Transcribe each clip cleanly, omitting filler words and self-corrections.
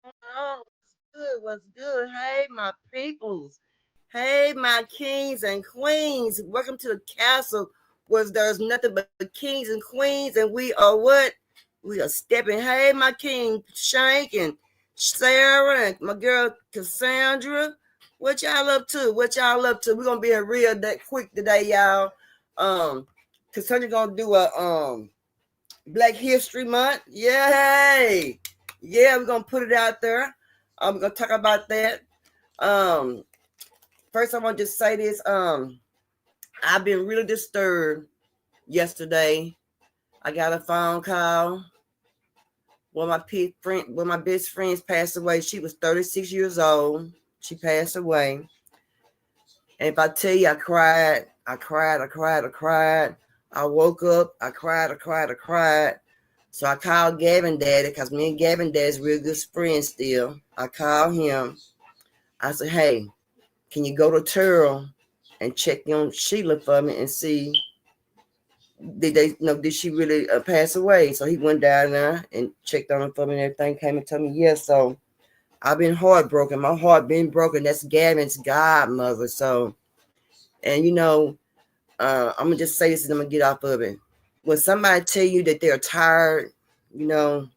Oh, what's good? What's good? Hey, my peoples. Hey, my kings and queens. Welcome to the castle where there's nothing but kings and queens, and we are what? We are stepping. Hey, my king Shank and Sarah and my girl Cassandra. What y'all up to? What y'all up to? We're gonna be in real that quick today, y'all. Um, Cassandra gonna do a Black History Month. Yay! Yeah, we're gonna put it out there. We're gonna talk about that. Um, First I want to just say this. I've been really disturbed yesterday. I got a phone call. One of my best friends passed away. She was 36 years old. She passed away. And if I tell you, I cried, I cried, I cried, I cried. I woke up, I cried, I cried, I cried. So I called Gavin Daddy because me and Gavin Daddy's real good friends still. I called him. I said, hey, can you go to Turl and check on Sheila for me and see did she really pass away? So he went down there and checked on her for me and everything. Came and told me yes. So I've been heartbroken. My heart been broken. That's Gavin's godmother. So and I'm gonna just say this and I'm gonna get off of it. When somebody tell you that they're tired, you know,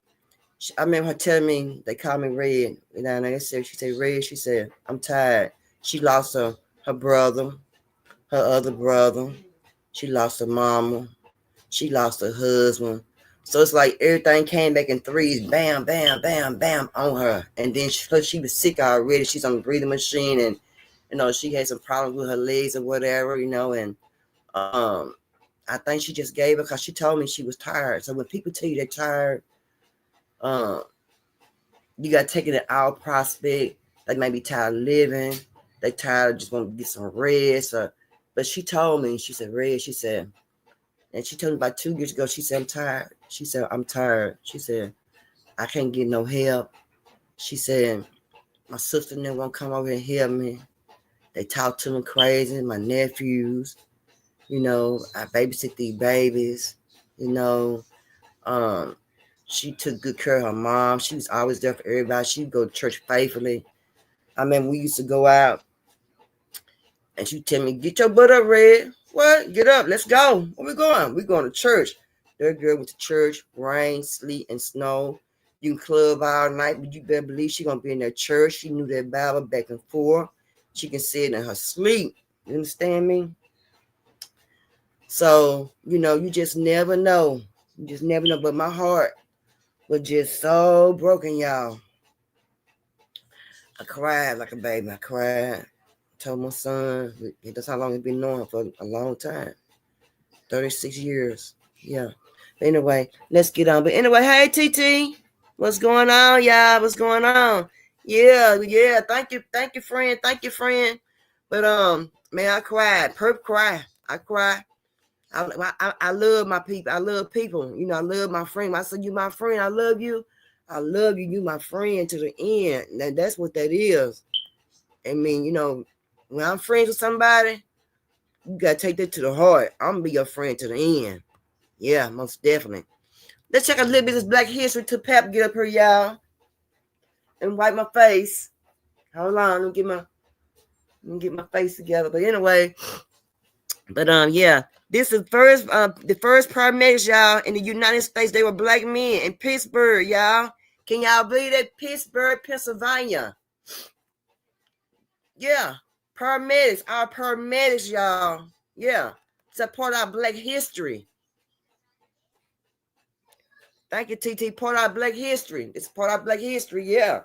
I remember her telling me they called me Red. And then I said, she said, Red, she said, I'm tired. She lost her brother, her other brother. She lost her mama. She lost her husband. So it's like everything came back in threes, bam, bam, bam, bam on her. And then she was sick already. She's on the breathing machine and she had some problems with her legs or whatever, and um I think she just gave her because she told me she was tired. So when people tell you they're tired, um, you got to take it in all prospect. They may be tired of living. They tired of just want to get some rest. But she told me, she said, Red, she said, and she told me about 2 years ago, she said, I'm tired. She said, I'm tired. She said, I can't get no help. She said, my sister and them won't come over and help me. They talk to me crazy. My nephews, I babysit these babies, you know. Um, she took good care of her mom. She was always there for everybody. She'd go to church faithfully. I mean, we used to go out and she'd tell me, get your butt up, Red. What? Get up. Let's go. Where we going? We going to church. That girl went to church, rain, sleet, and snow. You can club all night, but you better believe she gonna be in that church. She knew that Bible back and forth. She can say it in her sleep. You understand me? So, you just never know. You just never know. But my heart was just so broken, y'all. I cried like a baby. I cried. Told my son, that's how long he's been knowing for a long time. 36 years. Yeah. But anyway, let's get on. But anyway, hey TT. What's going on, y'all? What's going on? Yeah, yeah. Thank you, friend. Thank you, friend. But man, I cried. Perp cry. I cry. I love my people. I love people. I love my friend. I said, you my friend. I love you. I love you. You my friend to the end. That's what that is. I mean, when I'm friends with somebody, you gotta take that to the heart. I'm gonna be your friend to the end. Yeah, most definitely. Let's check a little bit of Black History to Pap get up here, y'all, and wipe my face. Hold on, let me get my face together. But anyway, yeah, this is the first paramedics, y'all, in the United States. They were black men in Pittsburgh, y'all. Can y'all believe that? Pittsburgh, Pennsylvania. Yeah, paramedics, our paramedics, y'all. Yeah, it's a part of our Black history. Thank you, TT. Part of our Black history. It's part of our Black history. Yeah,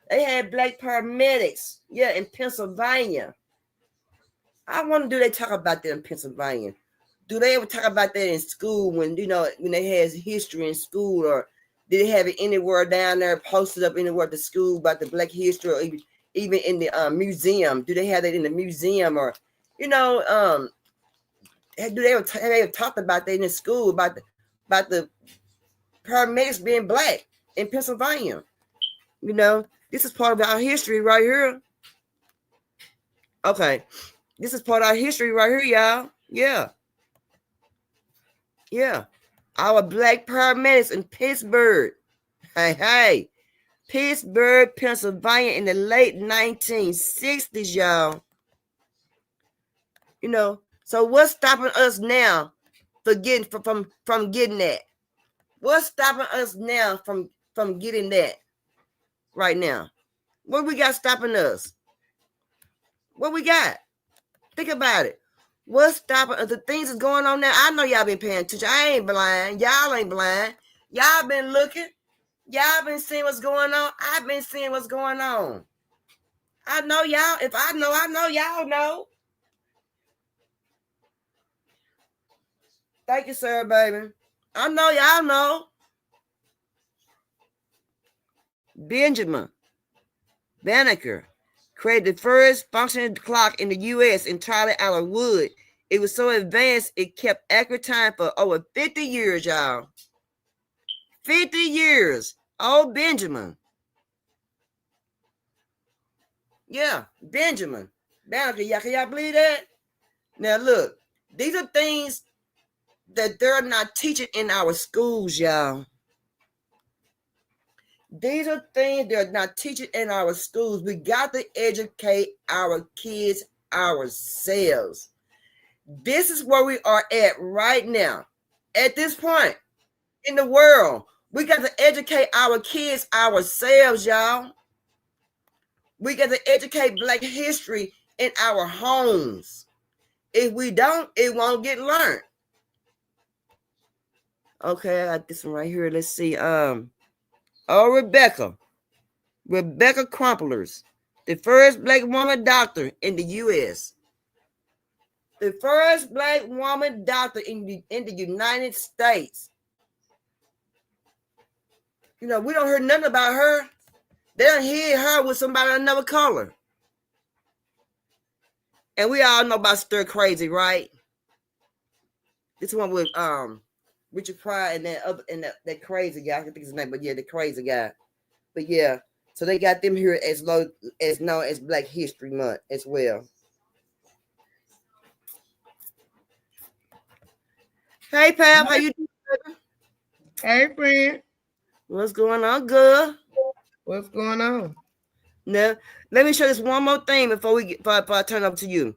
they had black paramedics. Yeah, in Pennsylvania. I wonder, do they talk about that in Pennsylvania? Do they ever talk about that in school when they had history in school, or did they have it anywhere down there posted up anywhere at the school about the Black history, or even in the museum? Do they have that in the museum, or you know do they ever have they ever talked about that in the school about the paramedics being black in Pennsylvania? This is part of our history right here. Okay, this is part of our history right here, y'all. Yeah, yeah. Our black paramedics in Pittsburgh. Hey, hey. Pittsburgh, Pennsylvania in the late 1960s, y'all. You know, so what's stopping us now for getting from getting that? What's stopping us now from getting that right now? What we got stopping us? What we got? Think about it. What's stopping us? The things that's going on now? I know y'all been paying attention. I ain't blind. Y'all ain't blind. Y'all been looking. Y'all been seeing what's going on. I've been seeing what's going on. I know y'all. If I know y'all know. Thank you, sir, baby. I know y'all know. Benjamin Banneker created the first functioning clock in the U.S. entirely out of wood. It was so advanced, it kept accurate time for over 50 years, y'all. 50 years. Oh, Benjamin. Yeah, Benjamin Banneker. Y'all, can y'all believe that? Now, look, these are things that they're not teaching in our schools, y'all. These are things they're not teaching in our schools. We got to educate our kids ourselves. This is where we are at right now. At this point in the world, we got to educate our kids ourselves, y'all. We got to educate Black history in our homes. If we don't, it won't get learned. Okay, I got this one right here. Let's see. Rebecca Crumplers, the first Black woman doctor in the U.S. The first Black woman doctor in the United States. You know, we don't hear nothing about her. They don't hear her with somebody of another color. And we all know about Stir Crazy, right? This one with Richard Pryor and that crazy guy. I can think his name, but yeah, the crazy guy. But yeah, so they got them here as known as Black History Month as well. Hey Pam, how you doing? Hey friend. What's going on, good? What's going on? Now, let me show this one more thing before I turn over to you.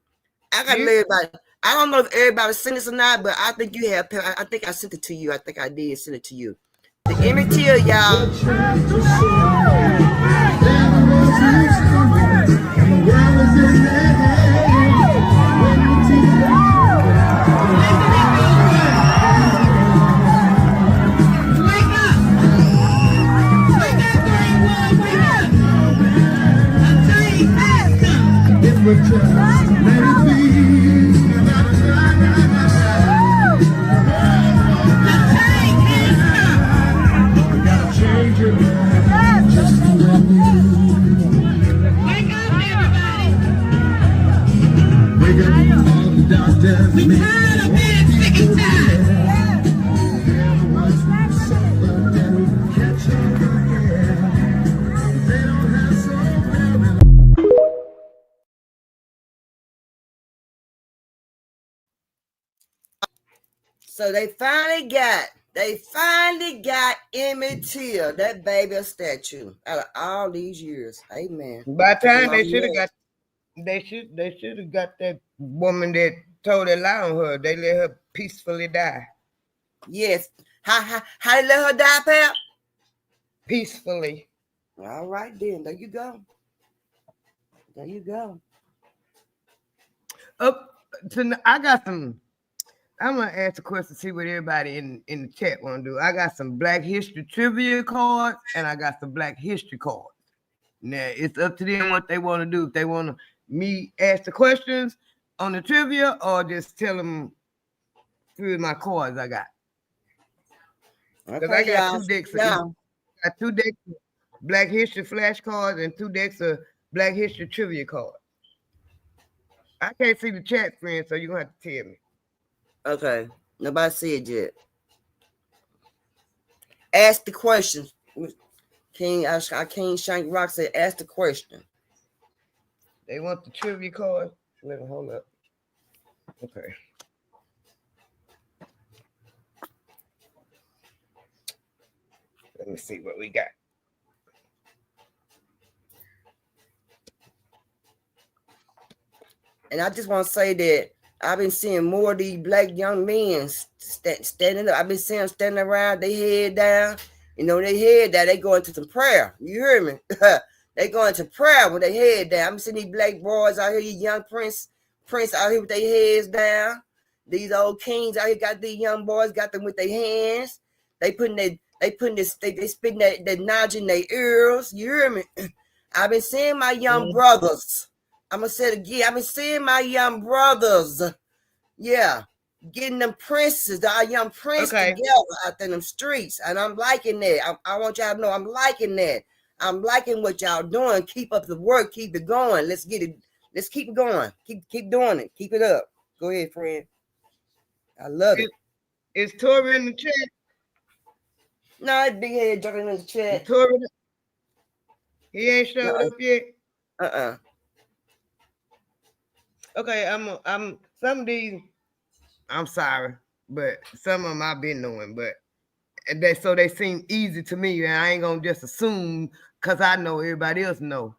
I gotta let everybody. I don't know if everybody's sent this or not, but I think you have. I think I sent it to you. I think I did send it to you. The MTL, y'all. We tired of being sick and tired. So they finally got Emmett Till, that baby statue, out of all these years. Amen. By the time they should have got that woman that told a lie on her. They let her peacefully die. Yes. How they let her die, Pap? Peacefully. All right then. There you go. There you go. I got some. I'm gonna ask a question, see what everybody in the chat want to do. I got some Black History trivia cards and I got some Black History cards. Now it's up to them what they want to do. If they want to me ask the questions on the trivia or just tell them through my cards I got. Because I got two decks. I got 2 decks of Black History flashcards and 2 decks of Black History trivia cards. I can't see the chat, friend, so you're gonna have to tell me. Okay. Nobody see it yet. Ask the question. King Shank Rock said, ask the question. They want the trivia card. Let me hold up. Okay. Let me see what we got. And I just want to say that I've been seeing more of these black young men standing up. I've been seeing them standing around, they head down. You know, they head down, they go into some prayer. You hear me? They go into prayer with their head down. I'm seeing these black boys out here, these young prince out here with their heads down. These old kings out here got these young boys, got them with their hands. They spitting that knowledge in their ears. You hear me? I've been seeing my young brothers. I'm gonna say it again. I've been seeing my young brothers. Yeah. Getting them princes, our young prince together out in them streets. And I'm liking that. I want y'all to know I'm liking that. I'm liking what y'all doing. Keep up the work. Keep it going. Let's get it. Let's keep it going. Keep doing it. Keep it up. Go ahead, friend. I love it. Is Tori in the chat? No, it's big head jumping in the chat. Tori, he ain't showed up yet. Okay, I'm some of these. I'm sorry, but some of them I've been knowing, but they seem easy to me, and I ain't gonna just assume because I know everybody else know.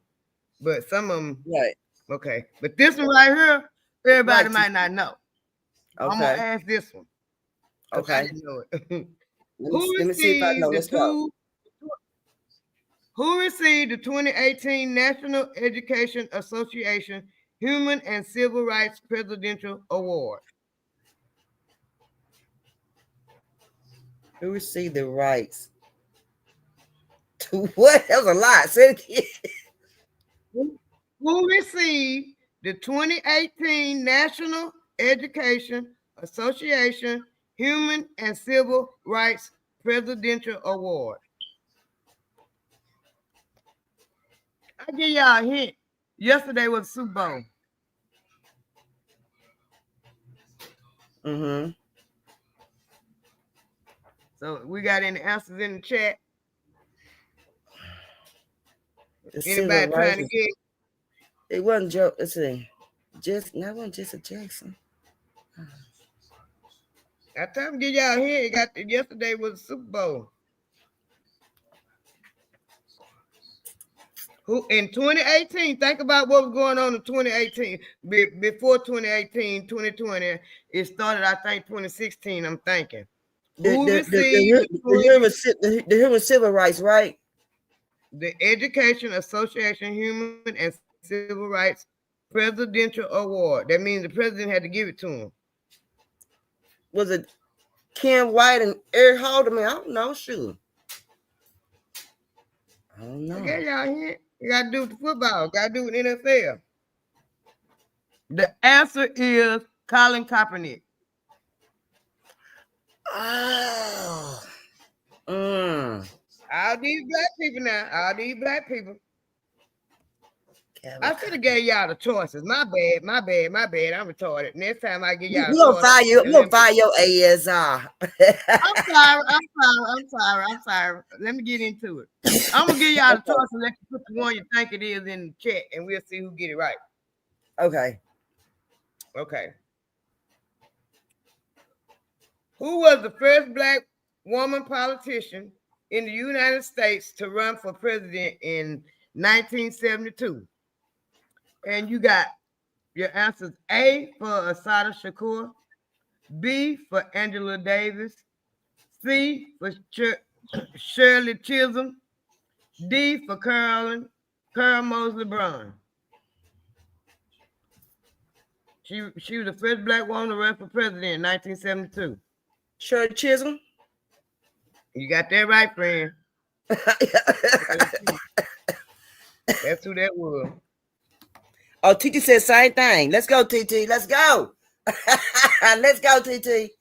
But some of them, right? Okay, but this one right here, everybody might not know. Okay. I'm gonna ask this one. Okay. I didn't know it. Let me see if I know. Let's go. Who received the 2018 National Education Association Human and Civil Rights Presidential Award? Who received the rights to what? That was a lot. Say it again. Who received the 2018 National Education Association Human and Civil Rights Presidential Award? I give y'all a hint. Yesterday was Super Bowl. Mm-hmm. So we got any answers in the chat? Anybody trying to get? It wasn't Joe. Let's see. That wasn't Jesse Jackson. I told him give y'all here. Yesterday was Super Bowl. Who in 2018? Think about what was going on in 2018. Before 2018, 2020, it started. I think 2016. I'm thinking. Who received the human civil rights, right? The Education Association Human and Civil Rights Presidential Award. That means the president had to give it to him. Was it Ken White and Eric Haldeman? I don't know. Sure. I don't know. Okay, y'all here. You got to do with the football. Got to do with NFL. The answer is Colin Kaepernick. Oh. All these black people now. All these black people. I should have gave y'all the choices. My bad. I'm retarded. Next time I give y'all we'll fire you. We'll fire your ass off. I'm sorry. Let me get into it. I'm gonna give y'all the choice and let you put the one you think it is in the chat, and we'll see who get it right. Okay. Who was the first black woman politician in the United States to run for president in 1972? And you got your answers: A for Assata Shakur, B for Angela Davis, C for Shirley Chisholm, D for Carol Mosley Brown. She was the first black woman to run for president in 1972. Shirley Chisholm. You got that right, friend. That's who that was. Oh, TT said same thing. Let's go, TT. Let's go. Let's go, TT.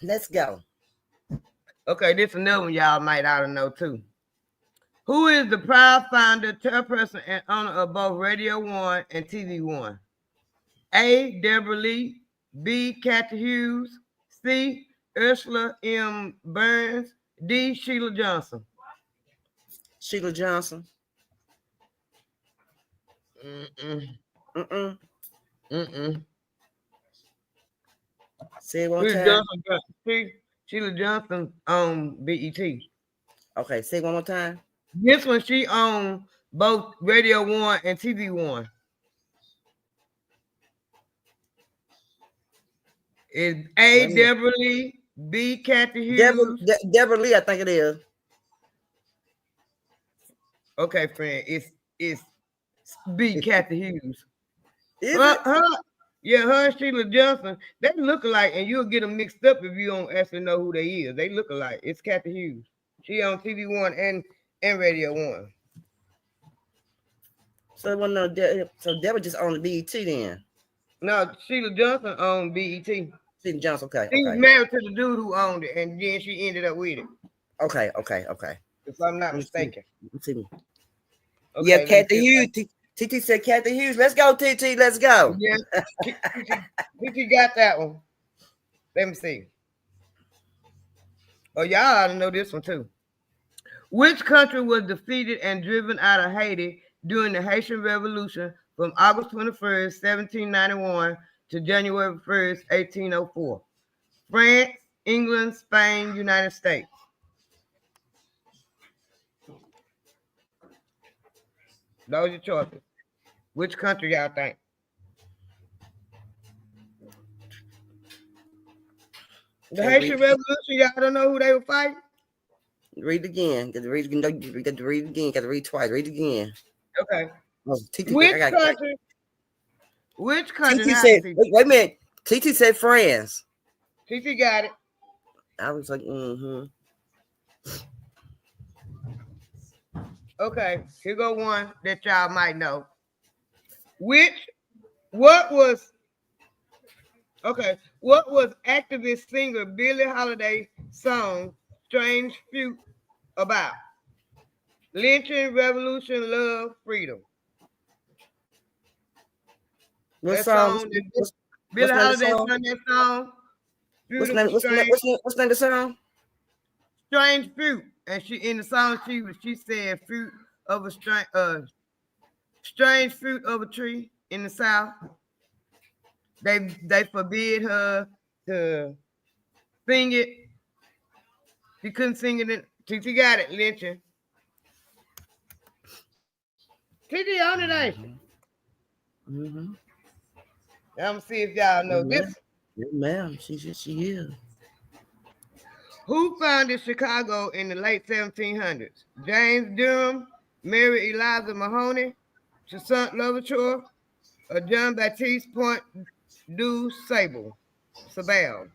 Let's go. Okay, this is another one y'all might ought to know too. Who is the proud founder, chairperson, and owner of both Radio 1 and TV 1? A. Deborah Lee, B. Kathy Hughes, C. Ursula M. Burns, D. Sheila Johnson. Sheila Johnson. Say it one time. Sheila Johnson on BET. Okay, say it one more time. This one, she owned both Radio 1 and TV 1. It's Wait A. a minute. Deborah Lee, B. Kathy Hughes. Deborah Lee, I think it is. Okay, friend, it's B. Kathy Hughes. Is it? Yeah, her and Sheila Johnson, they look alike, and you'll get them mixed up if you don't actually know who they is. They look alike. It's Kathy Hughes. She on TV One and Radio One. So it wasn't so Deborah just on the BET then. No, Sheila Johnson on BET. Stephen Johnson, okay, She was okay. married to the dude who owned it, and then she ended up with it, Okay. if I'm not Let me see. mistaken. Let me see. Okay, Yeah, let me Kathy see if I- Hughes. TT said Kathy Hughes. Let's go, TT. Let's go. Yeah, she got that one. Let me see. Oh, y'all ought to know this one too. Which country was defeated and driven out of Haiti during the Haitian Revolution from August 21st, 1791 to January 1st, 1804? France, England, Spain, United States. Those are your choices. Which country y'all think? The Okay, Haitian Revolution, y'all don't know who they were fighting? read it again. Got to read it again. No, you got to read it again. Got to read twice. Read it again. Okay. Oh, TT, Which I got country? Which country? TT Now, said, wait a minute. TT said France. TT got it. I was like, mm-hmm. Okay, here go one that y'all might know. What was activist singer Billie Holiday's song Strange Fruit about? Lynching, revolution, love, freedom. What That song? song, What's Billie the name of the Holiday song? sung that song, What's the name? Beautiful Strange, What's the name of the song? Strange Fruit. And she in the song she said fruit of a strange fruit of a tree in the South. They forbid her to sing it. She couldn't sing it. She got it, lynching. TT on it, ain't she? Mm-hmm. I'm gonna see if y'all know Yeah, this. yeah, ma'am. She is. Who founded Chicago in the late 1700s? James Durham, Mary Eliza Mahoney, Toussaint Louverture, or John Baptiste Point du Sable? Sabelle.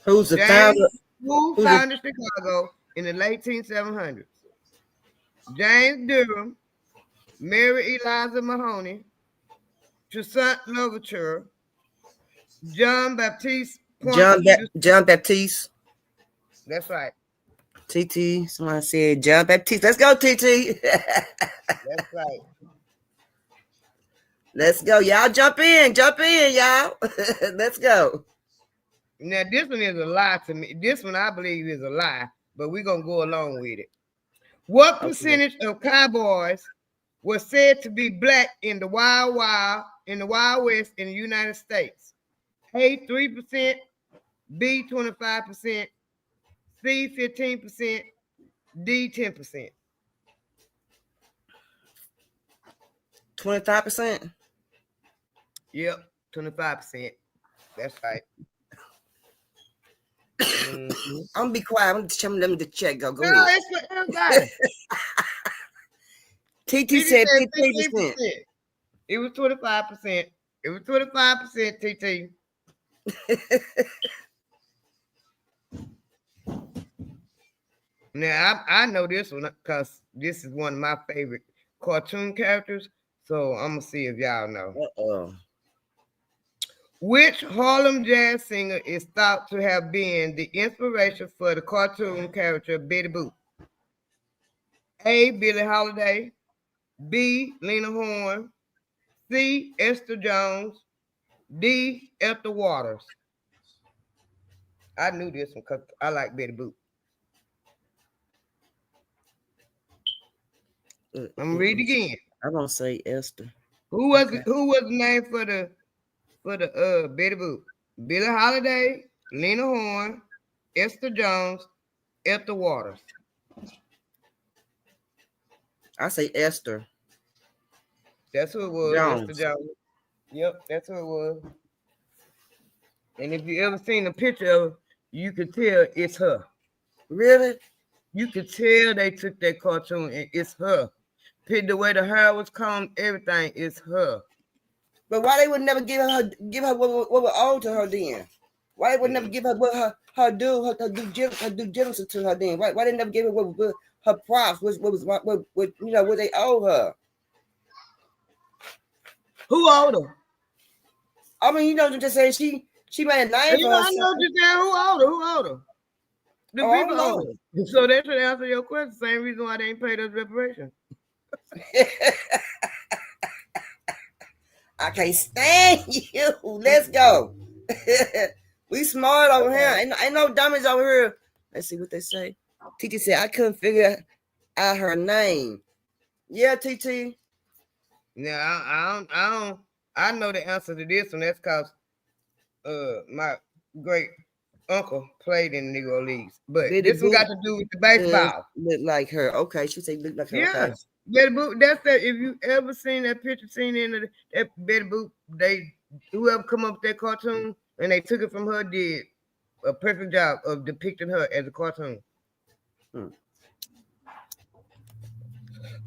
Who's the James, founder? who Who's the founded Chicago in the late 1700s? James Durham, Mary Eliza Mahoney, Toussaint Louverture, John Baptiste Point du. John Baptiste? That's right. TT. Somebody said John Baptiste. Let's go, TT. That's right. Let's go. Y'all jump in, y'all. Let's go. Now, this one is a lie to me. This one I believe is a lie, but we're going to go along with it. What percentage of cowboys was said to be black in the Wild West in the United States? A, 3%, B, 25%, C, 15%, D, 10%. 25%. Yep, 25%. That's right. I'm gonna be quiet. I'm just telling them to check. Go No, ahead. it's for everybody. TT said 15%. It was 25%. It was 25%, TT. Now, I know this one because this is one of my favorite cartoon characters. So I'm going to see if y'all know. Uh-oh. Which Harlem jazz singer is thought to have been the inspiration for the cartoon character Betty Boop? A, Billie Holiday. B, Lena Horne. C, Esther Jones. D, Ethel Waters. I knew this one because I like Betty Boop. I'm gonna read it again. I'm gonna say Esther. Who was the name for the Betty Boop? Billie Holiday, Lena Horne, Esther Jones, Ethel Waters. I say Esther. That's who it was. Jones. Esther Jones. Yep, that's who it was. And if you ever seen a picture of her, you could tell it's her. Really? You could tell they took that cartoon and it's her. The way the hair was combed, everything is her. But why they would never give her what was owed to her then? Why they would never give her what her due diligence to her then? Why they never give her what her props what you know what they owe her? Who owed her? I mean, you know, just saying she made a name for I herself. know just saying who owed her. Who owed her? The Oh, I people don't owed her. So that should answer your question. Same reason why they ain't paid us reparations. I can't stand you. Let's go. We smart over here. Ain't no dummies over here. Let's see what they say. TT said I couldn't figure out her name. Yeah, TT. Now I know the answer to this, and that's because my great uncle played in the Negro Leagues. But Betty this one Boop got to do with the baseball. look like her. Okay, she said look like her. Yeah. Okay. Betty Boop, that's that. If you ever seen that picture, seen in that Betty Boop, whoever come up with that cartoon and they took it from her did a perfect job of depicting her as a cartoon.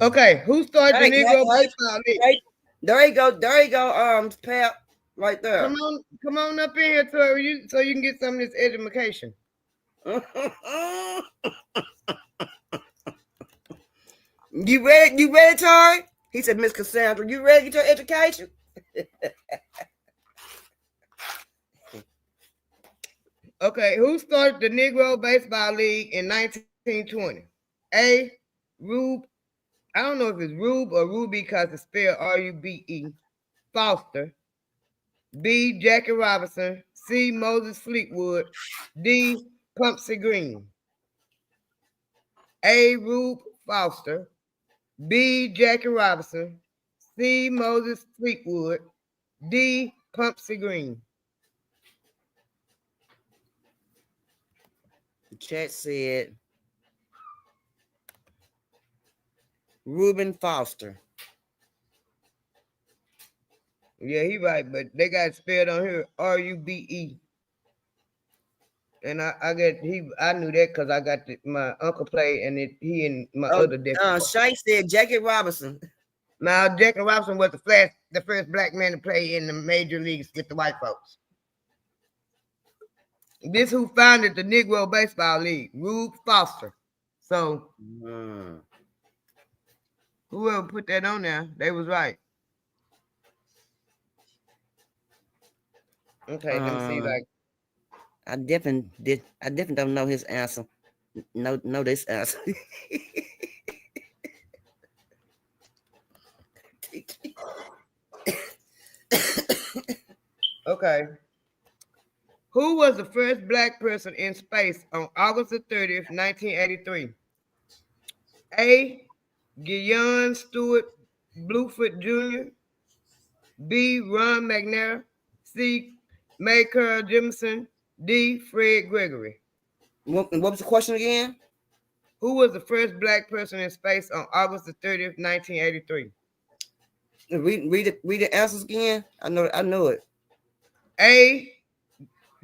Okay, who started the Negro Baseball League? There you go, Pap, right there. Come on up in here, Tori, so you can get some of this education. You ready, Tori? He said, Miss Kassandra, you ready to get your education? Okay, who started the Negro Baseball League in 1920? A. Rube. I don't know if it's Rube or Ruby because it's spelled R-U-B-E. Foster. B. Jackie Robinson. C. Moses Fleetwood. D. Pumpsy Green. A. Rube Foster. B. Jackie Robinson. C. Moses Fleetwood. D. Pumpsy Green. The chat said Reuben Foster. Yeah, he right, but they got it spelled on here R-U-B-E. And I knew that because I got my uncle played and he and my other different. Shay said Jackie Robinson. Now Jackie Robinson was the first black man to play in the major leagues with the white folks. This who founded the Negro Baseball League, Rube Foster. So whoever put that on there, they was right. Okay, let me see. Like, I definitely don't know his answer. Know this answer. okay. Who was the first black person in space on August the 30th, 1983? A. Gideon Stewart Bluefoot Jr. B. Ron McNair. C. Mayker Jemison. D. Fred Gregory. What was the question again? Who was the first black person in space on August the 30th, 1983? Read the answers again. I know it. A.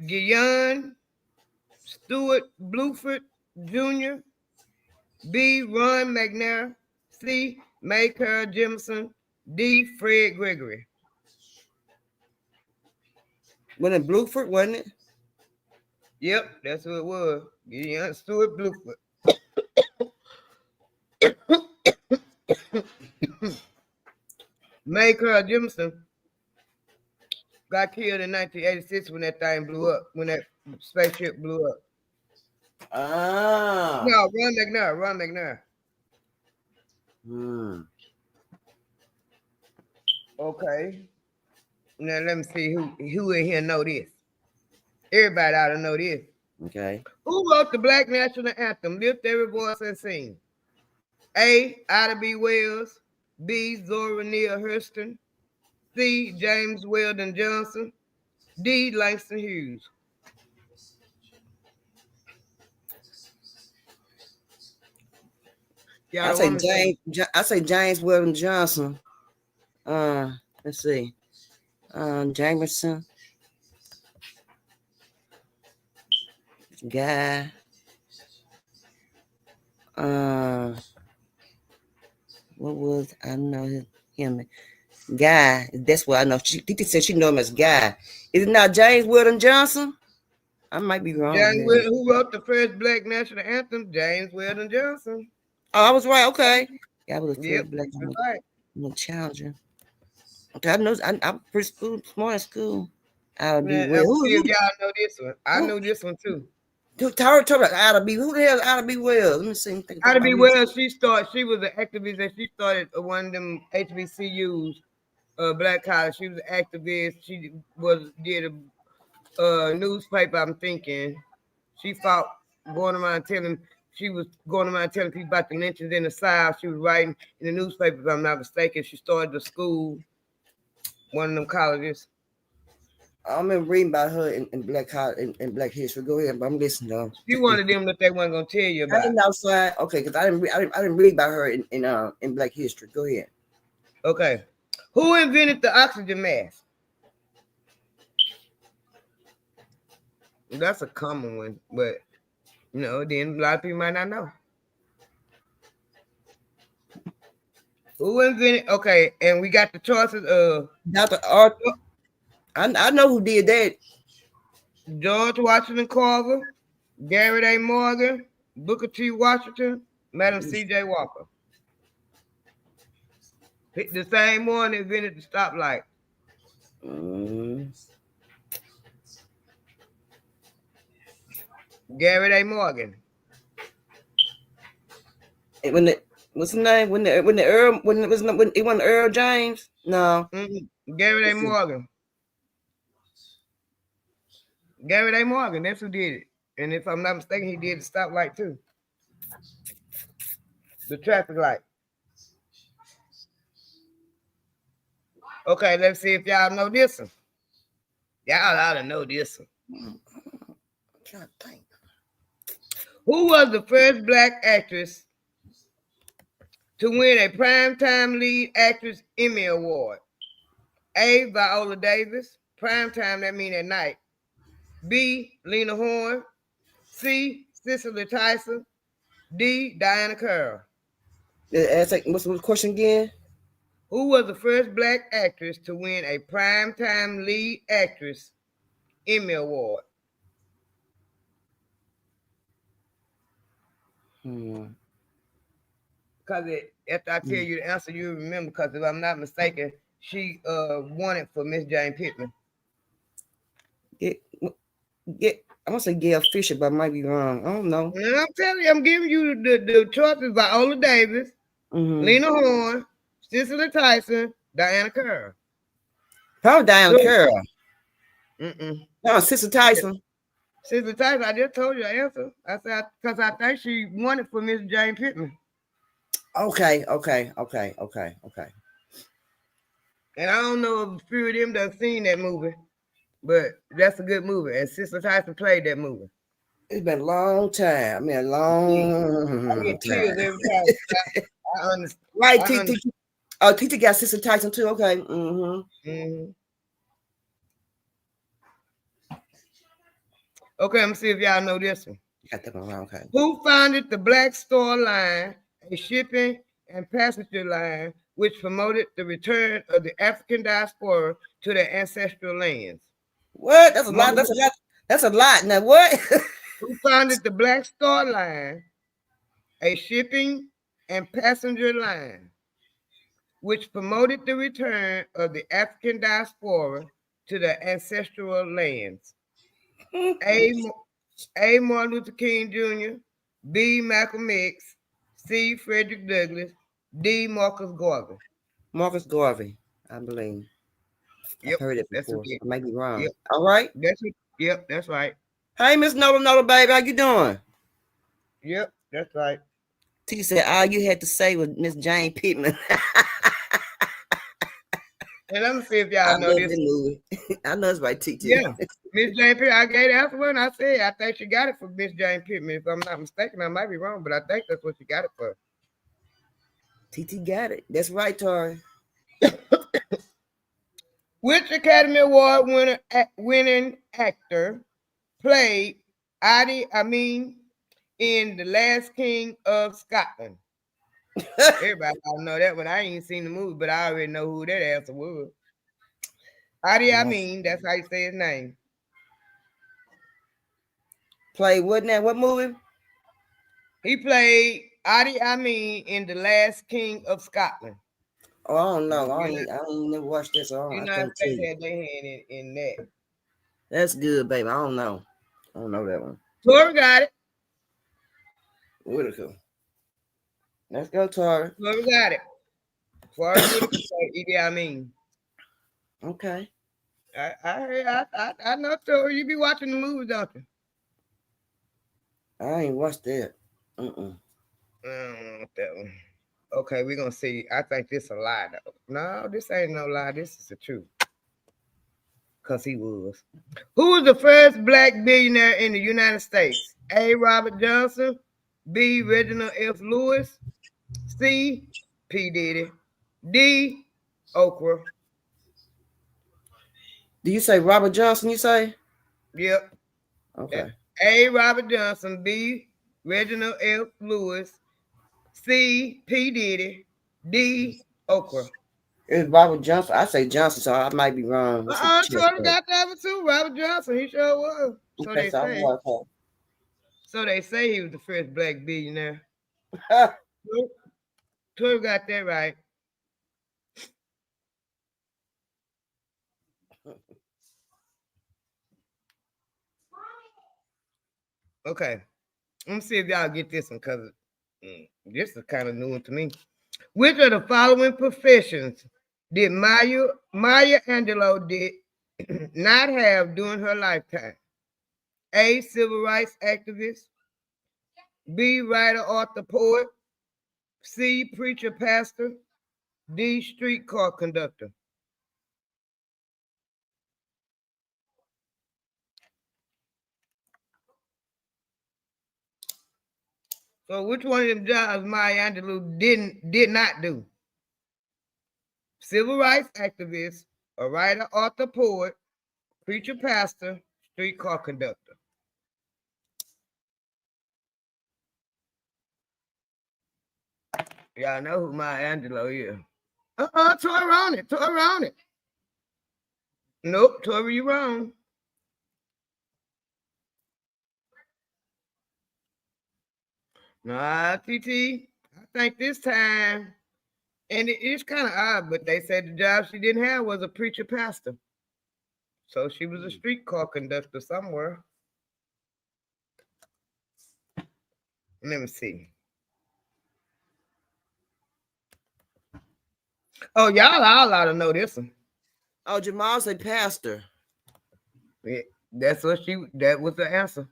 Gideon Stewart Bluefoot Jr. B. Ron McNair. C. Mayker Jemison. D. Fred Gregory. Wasn't it Bluefoot, wasn't it? Yep, that's who it was. Gideon Stewart Bluefoot. Mayker Jemison got killed in 1986 when that thing blew up, when that spaceship blew up. Ah. No, Ron McNair. Okay. Now let me see who in here know this. Everybody ought to know this. Okay. Who wrote the Black National Anthem? Lift every voice and sing. A. Ida B. Wells. B. Zora Neale Hurston. C. James Weldon Johnson. D. Langston Hughes. I say James Weldon Johnson. Let's see. Jameson. Guy. Uh, what was I know him? Guy. That's what I know. Titi said she know him as Guy. Is it not James Weldon Johnson? I might be wrong James here. Who wrote the first black national anthem? James Weldon Johnson. Oh, I was right. Okay. Yeah, I was the Yep, first black that's right. challenger. Okay, I know. I'm pretty smart at school. I'll be Man, well. I'm see if y'all know this one. I Who? know this one too. Tara, I'll be. Who the hell is I'll be well? Let me see. Think How to about be me. well? She was an activist, and she started one of them HBCUs, black college. She was an activist. She did a newspaper. I'm thinking she fought going around telling. She was going around telling people about the lynchings in the South. She was writing in the newspaper, if I'm not mistaken. She started the school, one of them colleges. I remember reading about her in Black in Black History. Go ahead, but I'm listening though. She one of them that they weren't gonna tell you I about. didn't outside. Okay, because I didn't read about her in Black History. Go ahead. Okay, who invented the oxygen mask? That's a common one, but then a lot of people might not know. Who invented? Okay, and we got the choices of Dr. Art. I know who did that. George Washington Carver, Garrett A. Morgan, Booker T. Washington, Madam C.J. Walker. The same one invented the stoplight. Mm. Garrett A. Morgan. And when the what's his name? When the Earl when it was when it wasn't Earl James? No. Garrett A. Morgan. Garrett A. Morgan. That's who did it. And if I'm not mistaken, he did the stoplight too. The traffic light. Okay, let's see if y'all know this one. Y'all ought to know this one. I'm trying to think. Who was the first black actress to win a Primetime Lead Actress Emmy Award? A. Viola Davis. Primetime, that means at night. B. Lena Horne. C. Cicely Tyson. D. Diana Carroll. What's the question again? Who was the first black actress to win a Primetime Lead Actress Emmy Award? Because after I tell you the answer, you remember. Because if I'm not mistaken, she won it for Miss Jane Pittman. I'm gonna say Gail Fisher, but I might be wrong. I don't know. And I'm telling you, I'm giving you the choices: Viola Davis, Lena Horne, Cicely Tyson, Diana Carroll. Probably Diana Carroll. No, Sister Tyson. Cicely Tyson, I just told you the answer. I said because I think she won it for Miss Jane Pittman. Okay. And I don't know if a few of them done seen that movie, but that's a good movie. And Cicely Tyson played that movie. It's been a long time. I mean, a long I get chills time. every time. I understand. Right, Titi got Sister Tyson too. Okay. Okay, let me see if y'all know this one. Got that one wrong. Okay. Who founded the Black Star Line, a shipping and passenger line which promoted the return of the African diaspora to their ancestral lands? What? That's a lot. That's a lot. Now what? Who founded the Black Star Line, a shipping and passenger line which promoted the return of the African diaspora to their ancestral lands? A. Martin Luther King Jr., B. Malcolm X, C. Frederick Douglass, D. Marcus Garvey. Marcus Garvey, I believe. Yep, I've heard it before. I might be wrong. Yep. All right. Yep, that's right. Hey, Miss Nola, baby, how you doing? Yep, that's right. T said all you had to say was Miss Jane Pittman. And let me see if y'all know this movie. I know it's right, T. Yeah, Miss Jane Pittman. I gave the answer when I said I think she got it for Miss Jane Pittman. If I'm not mistaken, I might be wrong, but I think that's what she got it for. TT got it. That's right, Tori. Which Academy Award winning actor played Adi Amin in The Last King of Scotland. Everybody ought to know that one. I ain't seen the movie, but I already know who that answer was. Adi Yes. Amin, that's how you say his name. Play what now? What movie? He played Adi Amin in The Last King of Scotland. Oh, I don't know. You I ain't never watched this. So I United can't tell States you. had their hand in that. That's good, baby. I don't know. I don't know that one. Tori got it. Whitaker. Let's go, Tori. Tori got it. Forrest Whitaker played Idi Amin. Okay. I know Tori. You be watching the movies, don't you? I ain't watched that. Mm-mm. I don't know that one. Okay, we're gonna see. I think this a lie though. No, this ain't no lie. This is the truth. Cause he was. Who was the first black billionaire in the United States? A. Robert Johnson, B. Reginald F. Lewis, C. P. Diddy, D. Oprah. Do you say Robert Johnson? You say? Yep. Okay. A. Robert Johnson, B. Reginald F. Lewis, C. P. Diddy, D. Oprah. It's Robert Johnson. I say Johnson, so I might be wrong. Let's check Tori that. got that one too. Robert Johnson, he sure was. So Okay, they so I say. was So they say he was the first black billionaire. okay. Tori got that right. Okay. Let me see if y'all get this one because this is kind of new to me. Which of the following professions did Maya Angelou did not have during her lifetime? A. Civil rights activist. B. Writer, author, poet. C. Preacher, pastor. D. Streetcar conductor. So which one of them jobs Maya Angelou did not do? Civil rights activist, a writer, author, poet, preacher, pastor, streetcar conductor. Y'all know who Maya Angelou is. Tori on it. Tori on it. Nope, Tori, you wrong. Nah, TT. I think this time, and it's kind of odd, but they said the job she didn't have was a preacher pastor. So she was a streetcar conductor somewhere. Let me see. Oh, y'all all ought to know this one. Oh, Jamal said pastor. Yeah, that was the answer.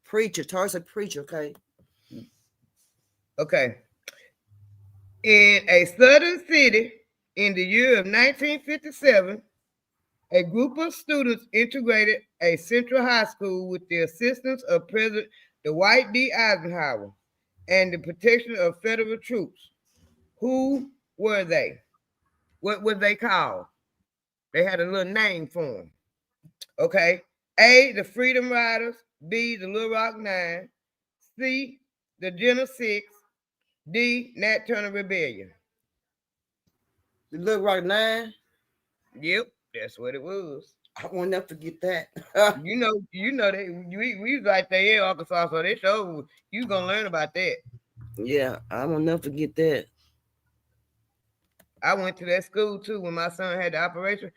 Preacher. Tori said preacher, okay. Okay. In a southern city in the year of 1957, a group of students integrated a central high school with the assistance of President Dwight D. Eisenhower and the protection of federal troops. Who were they? What were they called? They had a little name for them. Okay. A, the Freedom Riders. B, the Little Rock Nine. C, the Jenner Six. D, Nat Turner Rebellion. The Little Rock 9. Yep, that's what it was. I won't never forget that. You know they we was right there in Arkansas, so they show you gonna learn about that. Yeah, I won't never forget that. I went to that school too when my son had the operation.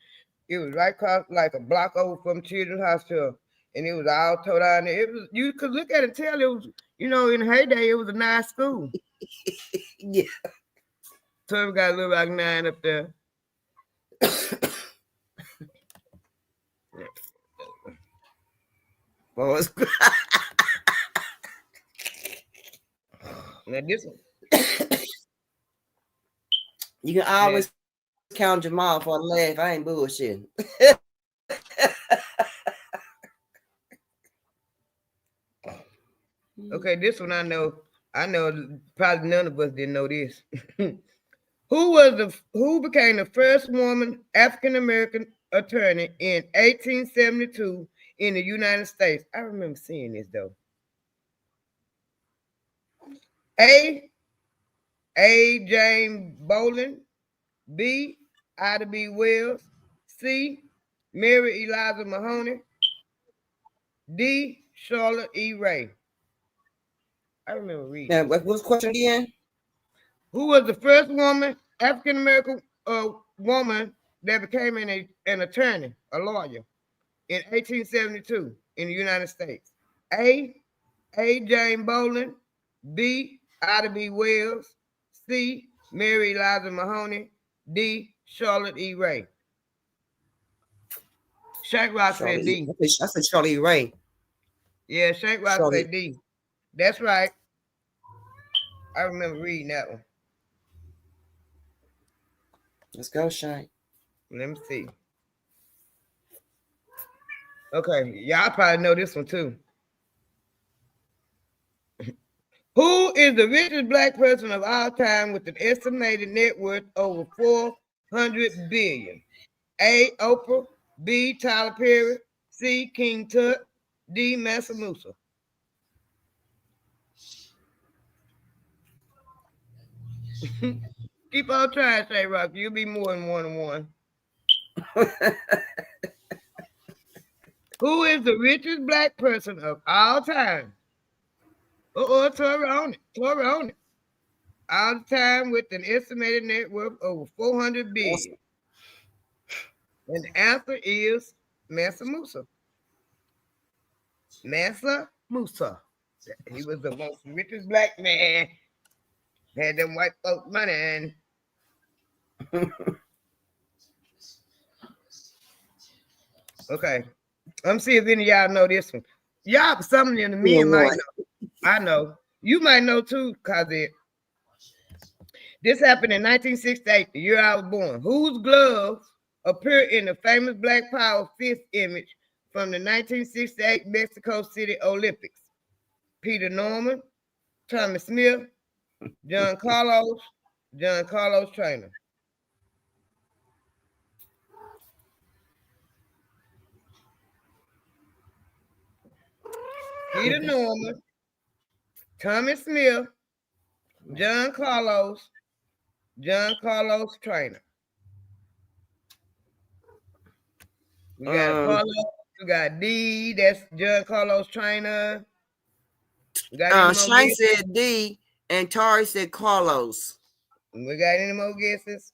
It was right across like a block over from Children's Hospital, and it was all tore down there. It was you could look at it and tell it was in the heyday it was a nice school. Yeah. So we got a Little Rock 9 up there. Boys. Now this one. You can always count Jamal for a laugh. I ain't bullshitting. Okay, this one I know. I know probably none of us didn't know this. Who became the first woman African American attorney in 1872 in the United States. I remember seeing this though. A. James Bolin. B. Ida B. Wells. C. Mary Eliza Mahoney. D. Charlotte E. Ray. I remember reading Now, this. what was the question again? Who was the first woman, African American woman that became an attorney, a lawyer, in 1872 in the United States? A. Jane Bolin. B. Ida B. Wells. C. Mary Eliza Mahoney. D. Charlotte E. Ray. Shank Rock said Charlie. D. I said Charlie Ray. Yeah, Shank Rock Charlie. said D. That's right. I remember reading that one. Let's go, Shane. Let me see. Okay, y'all probably know this one too. Who is the richest black person of all time with an estimated net worth over 400 billion? A. Oprah. B. Tyler Perry. C. King Tut. D. Mansa Musa. Keep on trying, Shay Rock. You'll be more than 1 and 1. Who is the richest black person of all time? Tori on it. All the time with an estimated net worth over 400 billion. And the answer is Mansa Musa. Mansa Musa. He was the most richest black man. Had them white folk money. Okay. I'm see if any of y'all know this one. Y'all, some of the men might know. I know. You might know too, cause this happened in 1968, the year I was born. Whose gloves appeared in the famous Black Power fist image from the 1968 Mexico City Olympics? Peter Norman, Tommy Smith, John Carlos Trainer. Peter Norman, Tommy Smith, John Carlos Trainer. We got Carlos, we got D, that's John Carlos Trainer. We got any more Shane guesses? said D, and Tari said Carlos. We got any more guesses?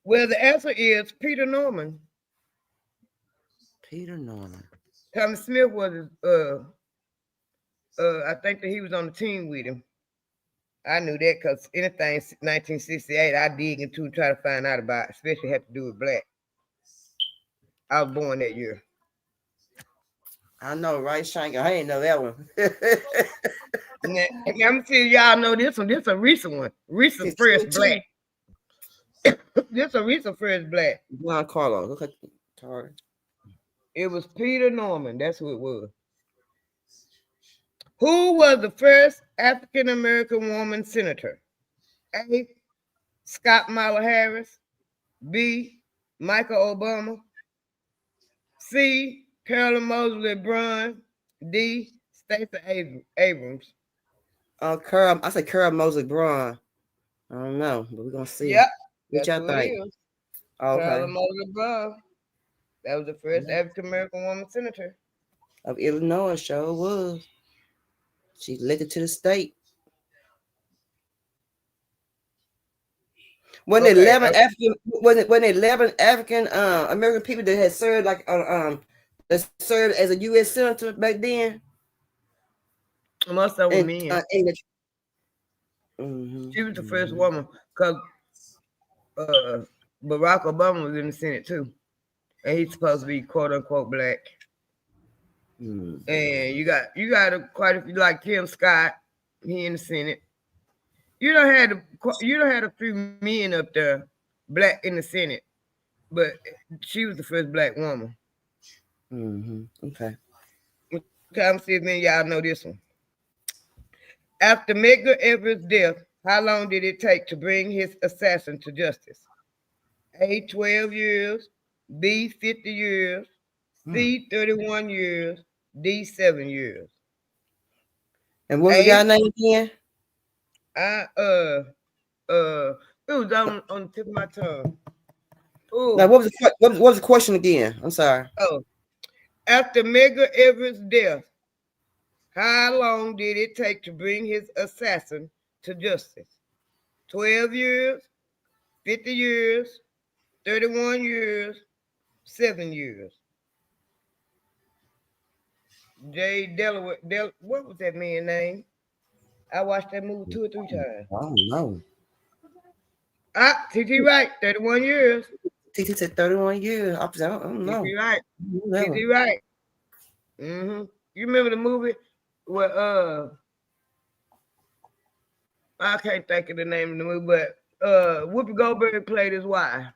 Well, the answer is Peter Norman. Peter Norman. Tommy Smith was I think that he was on the team with him. I knew that because anything 1968 I dig into and try to find out about, especially had to do with black. I was born that year. I know, right, Shane? I ain't know that one. Now, I'm gonna see if y'all know this one. This is a recent one. Recent first black. This is a recent first black. John Carlos. Look at Tari. It was Peter Norman. That's who it was. Who was the first African American woman senator? A. Scott Miller Harris. B. Michael Obama. C. Carolyn Mosley Brun. D. Stacey Abrams. I said Carol Mosley Braun. I don't know, but we're gonna see. Yep. What y'all think? Okay. Carolyn Mosley Brun. That was the first African American woman senator of Illinois. Sure was. She elected to the state. When 11 African American people that had served that served as a U.S. senator back then. Most of them men. She was the first woman because Barack Obama was in the Senate too, and he's supposed to be quote unquote black. And you got quite a few like Kim Scott, he in the Senate. You don't have a few men up there black in the Senate, but she was the first black woman. Okay. Come see if many of y'all know this one. After Medgar Evers' death, how long did it take to bring his assassin to justice? A, 12 years. B 50 years, C 31 years, D 7 years. And what was the A guy name again? I it was on the tip of my tongue. Now, Oh, what was the question again? I'm sorry. oh. After Medgar Evers' death, how long did it take to bring his assassin to justice? 12 years, 50 years, 31 years, 7 years. Jay Delaware, what was that man's name? I watched that movie 2 or 3 times. I don't know. TT Wright, 31 years. TT said 31 years. I don't know. TT Wright. Never. TT Wright. You remember the movie where I can't think of the name of the movie, but Whoopi Goldberg played his wife.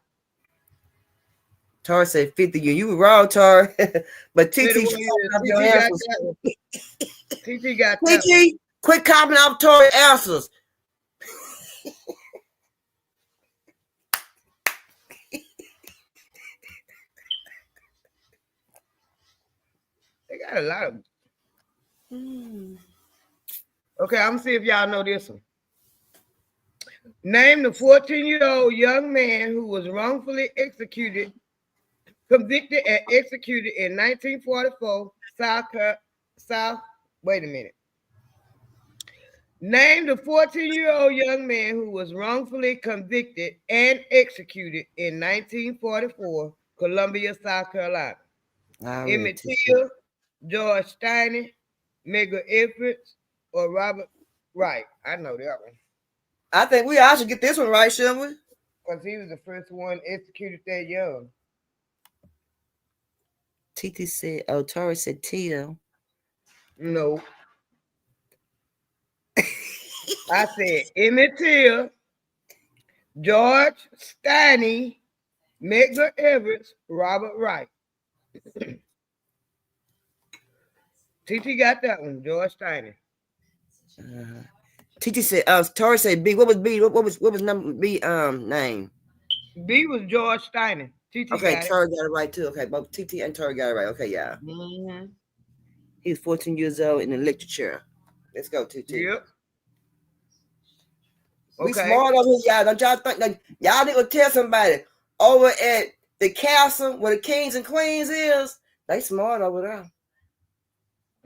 Tar said 50 years. You were wrong, Tar. But TT, 31 shut years. up your TT got answers. that one. TT got that one. TT, quit copying off Tar answers. They got a lot of. Okay, I'm gonna see if y'all know this one. Name the 14-year-old young man who was wrongfully convicted and executed in 1944 South. Wait a minute. Name the 14-year-old young man who was wrongfully convicted and executed in 1944 Columbia, South Carolina. Emmett Till, George Steiner, Medgar Evers, or Robert Wright. I know that one. I think we all should get this one right, shouldn't we? Because he was the first one executed that young. TT said, Tori said Tito. No. I said Emmett Till, George Steiner, Medgar Evers, Robert Wright. TT got that one, George Steiner. TT said, Tori said B. What was B? What was number B name? B was George Steiner. TT Okay, got Tori got it right too. Okay, both TT and Tori got it right. Okay, yeah. Mm-hmm. He was 14 years old in the electric chair. Let's go, TT. Yep. We smart over here, y'all. Don't y'all think like y'all need to tell somebody over at the castle where the kings and queens is? They smart over there.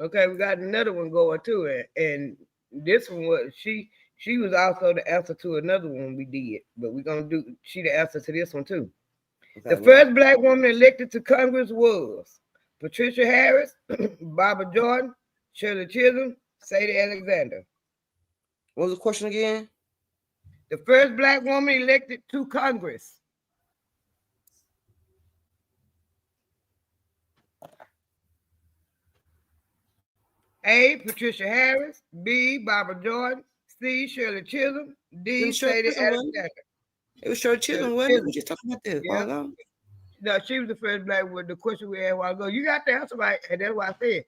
Okay, we got another one going too, and this one was she was also the answer to another one we did, but we're gonna do she the answer to this one too. Okay, the first black woman elected to Congress was Patricia Harris, Barbara Jordan, Shirley Chisholm, Sadie Alexander. What was the question again? The first black woman elected to Congress. A, Patricia Harris. B, Barbara Jordan. C, Shirley Chisholm. D, Sadie Alexander. It was Shirley Chisholm, wasn't it? We just talking about this. Yeah. No, she was the first black woman. The question we had a while ago. You got the answer right, and that's why I said.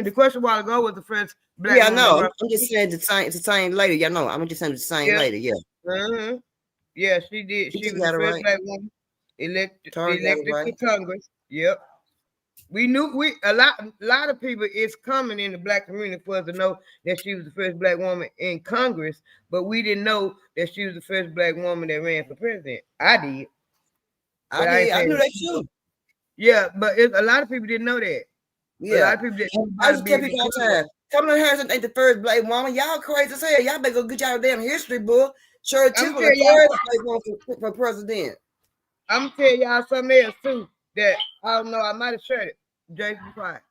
The question a while ago was the first black woman. Yeah, I know. I'm just saying it's the same lady. Yeah, no, I'm just saying it's the same lady. Yeah. Mm-hmm. Yeah, she did. She was the first black woman elected to Congress. Yep. We knew a lot of people is coming in the black community for us to know that she was the first black woman in Congress, but we didn't know that she was the first black woman that ran for president. I did. I knew that too. Yeah, but a lot of people didn't know that. Yeah. A lot of people didn't. I just tell people all the time. Kamala Harris ain't the first black woman. Y'all crazy as hell. Y'all better go get y'all damn history book. Shirley Chisholm was the first black woman for president. I'm gonna tell y'all something else too. That I don't know. I might have shared it. Jace, be quiet.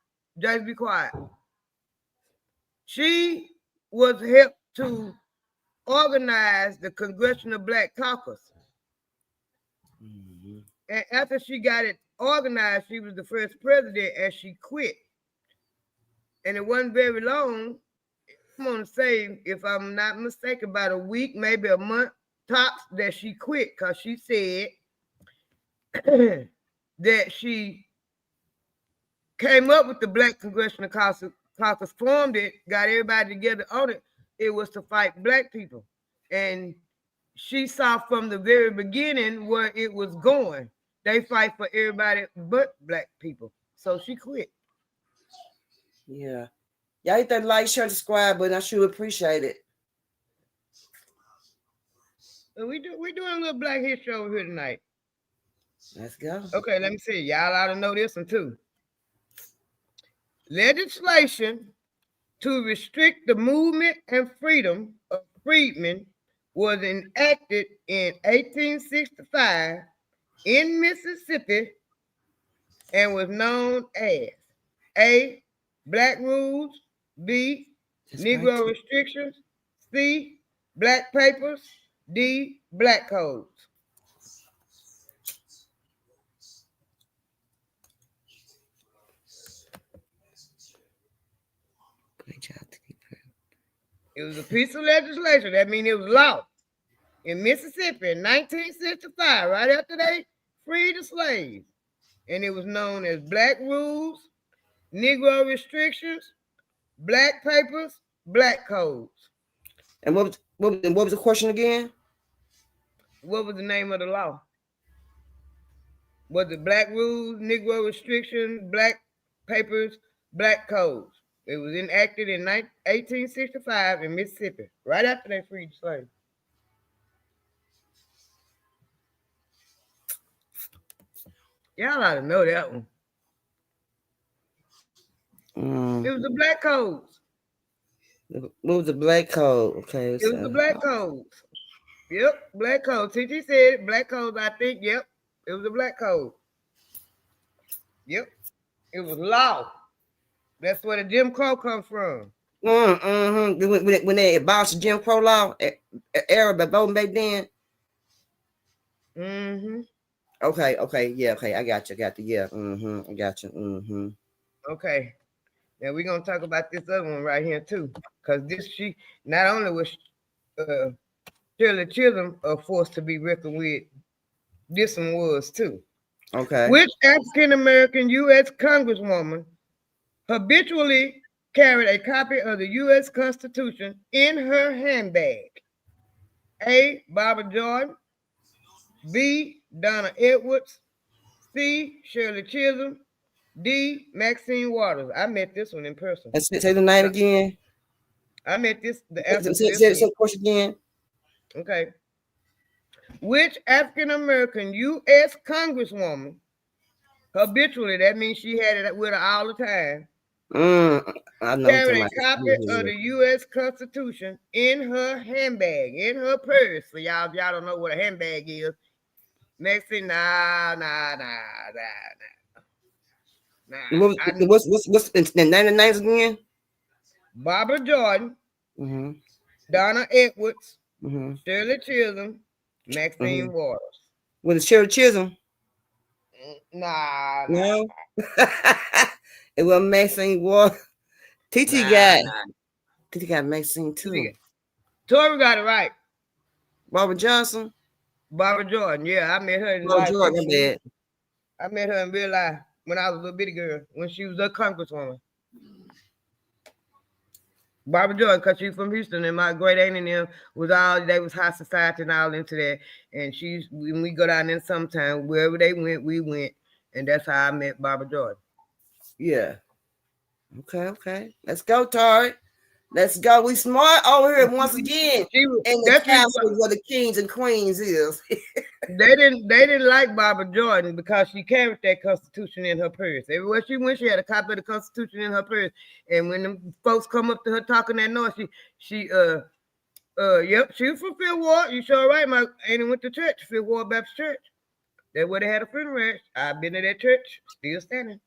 Jace, be quiet. She was helped to organize the Congressional Black Caucus. Mm-hmm. And after she got it organized, she was the first president and she quit. And it wasn't very long. I'm going to say, if I'm not mistaken, about a week, maybe a month tops that she quit because she said that she came up with the Black Congressional Caucus, formed it, got everybody together on it. It was to fight black people. And she saw from the very beginning where it was going. they fight for everybody but black people. So she quit. Yeah. Y'all hit that like, share, subscribe button. I sure appreciate it. And we doing a little black history over here tonight. Let's go. Okay, let me see. Y'all ought to know this one too. Legislation to restrict the movement and freedom of freedmen was enacted in 1865 in Mississippi and was known as A. Black Rules, B. That's right. Negro Restrictions, C. Black Papers, D. Black Codes. Great job, It was a piece of legislation. That means it was law in Mississippi in 1965, right after they freed the slaves. And it was known as Black Rules, Negro Restrictions, Black Papers, Black Codes. And what was the question again? What was the name of the law? Was it Black Rules, Negro Restrictions, Black Papers, Black Codes? It was enacted in 1865 in Mississippi, right after they freed the slaves. Y'all ought to know that one. It was the Black Codes. What was the Black Code? Okay. It was the Black Codes. Yep, Black Code. TT said it. Black Codes, I think. Yep, it was the Black Code. Yep, it was law. That's where the Jim Crow come from. When they abolished the Jim Crow law era, but voting back then. Okay, yeah, okay, I got you, yeah, I got you, Okay, now we're gonna talk about this other one right here too, because she not only was Shirley Chisholm a force to be reckoned with, this one was too. Okay. Which African American U.S. Congresswoman habitually carried a copy of the U.S. Constitution in her handbag? A. Barbara Jordan, B. Donna Edwards, C. Shirley Chisholm, D. Maxine Waters. I met this one in person. Say the name again. I met the answer. Say the question again. Okay. Which African American U.S. Congresswoman habitually, that means she had it with her all the time, I know carried a copy of the U.S. Constitution in her handbag, in her purse. So y'all don't know what a handbag is. Next thing, nah. What's the name of the names again? Barbara Jordan, Donna Edwards, Shirley Chisholm, Maxine Waters. Was it Shirley Chisholm? Nah. No. It was Maxine Waters. TT got Maxine too. Tori got it right. Barbara Johnson. Barbara Jordan, yeah, I met her in life. Jordan, I met her in real life when I was a little bitty girl, when she was a congresswoman. Barbara Jordan, because she's from Houston, and my great aunt and them they was high society and all into that. And when we go down there sometime, wherever they went, we went. And that's how I met Barbara Jordan. Yeah. Okay. Let's go, Tori. Let's go. We smart over here once again. And the castle where the kings and queens is. They didn't like Barbara Jordan because she carried that Constitution in her purse. Everywhere she went, she had a copy of the Constitution in her purse. And when them folks come up to her talking that noise, she was from Fifth Ward. You sure right, my aunt went to church, Fifth Ward Baptist Church. That's where they had a funeral. I've been to that church, still standing.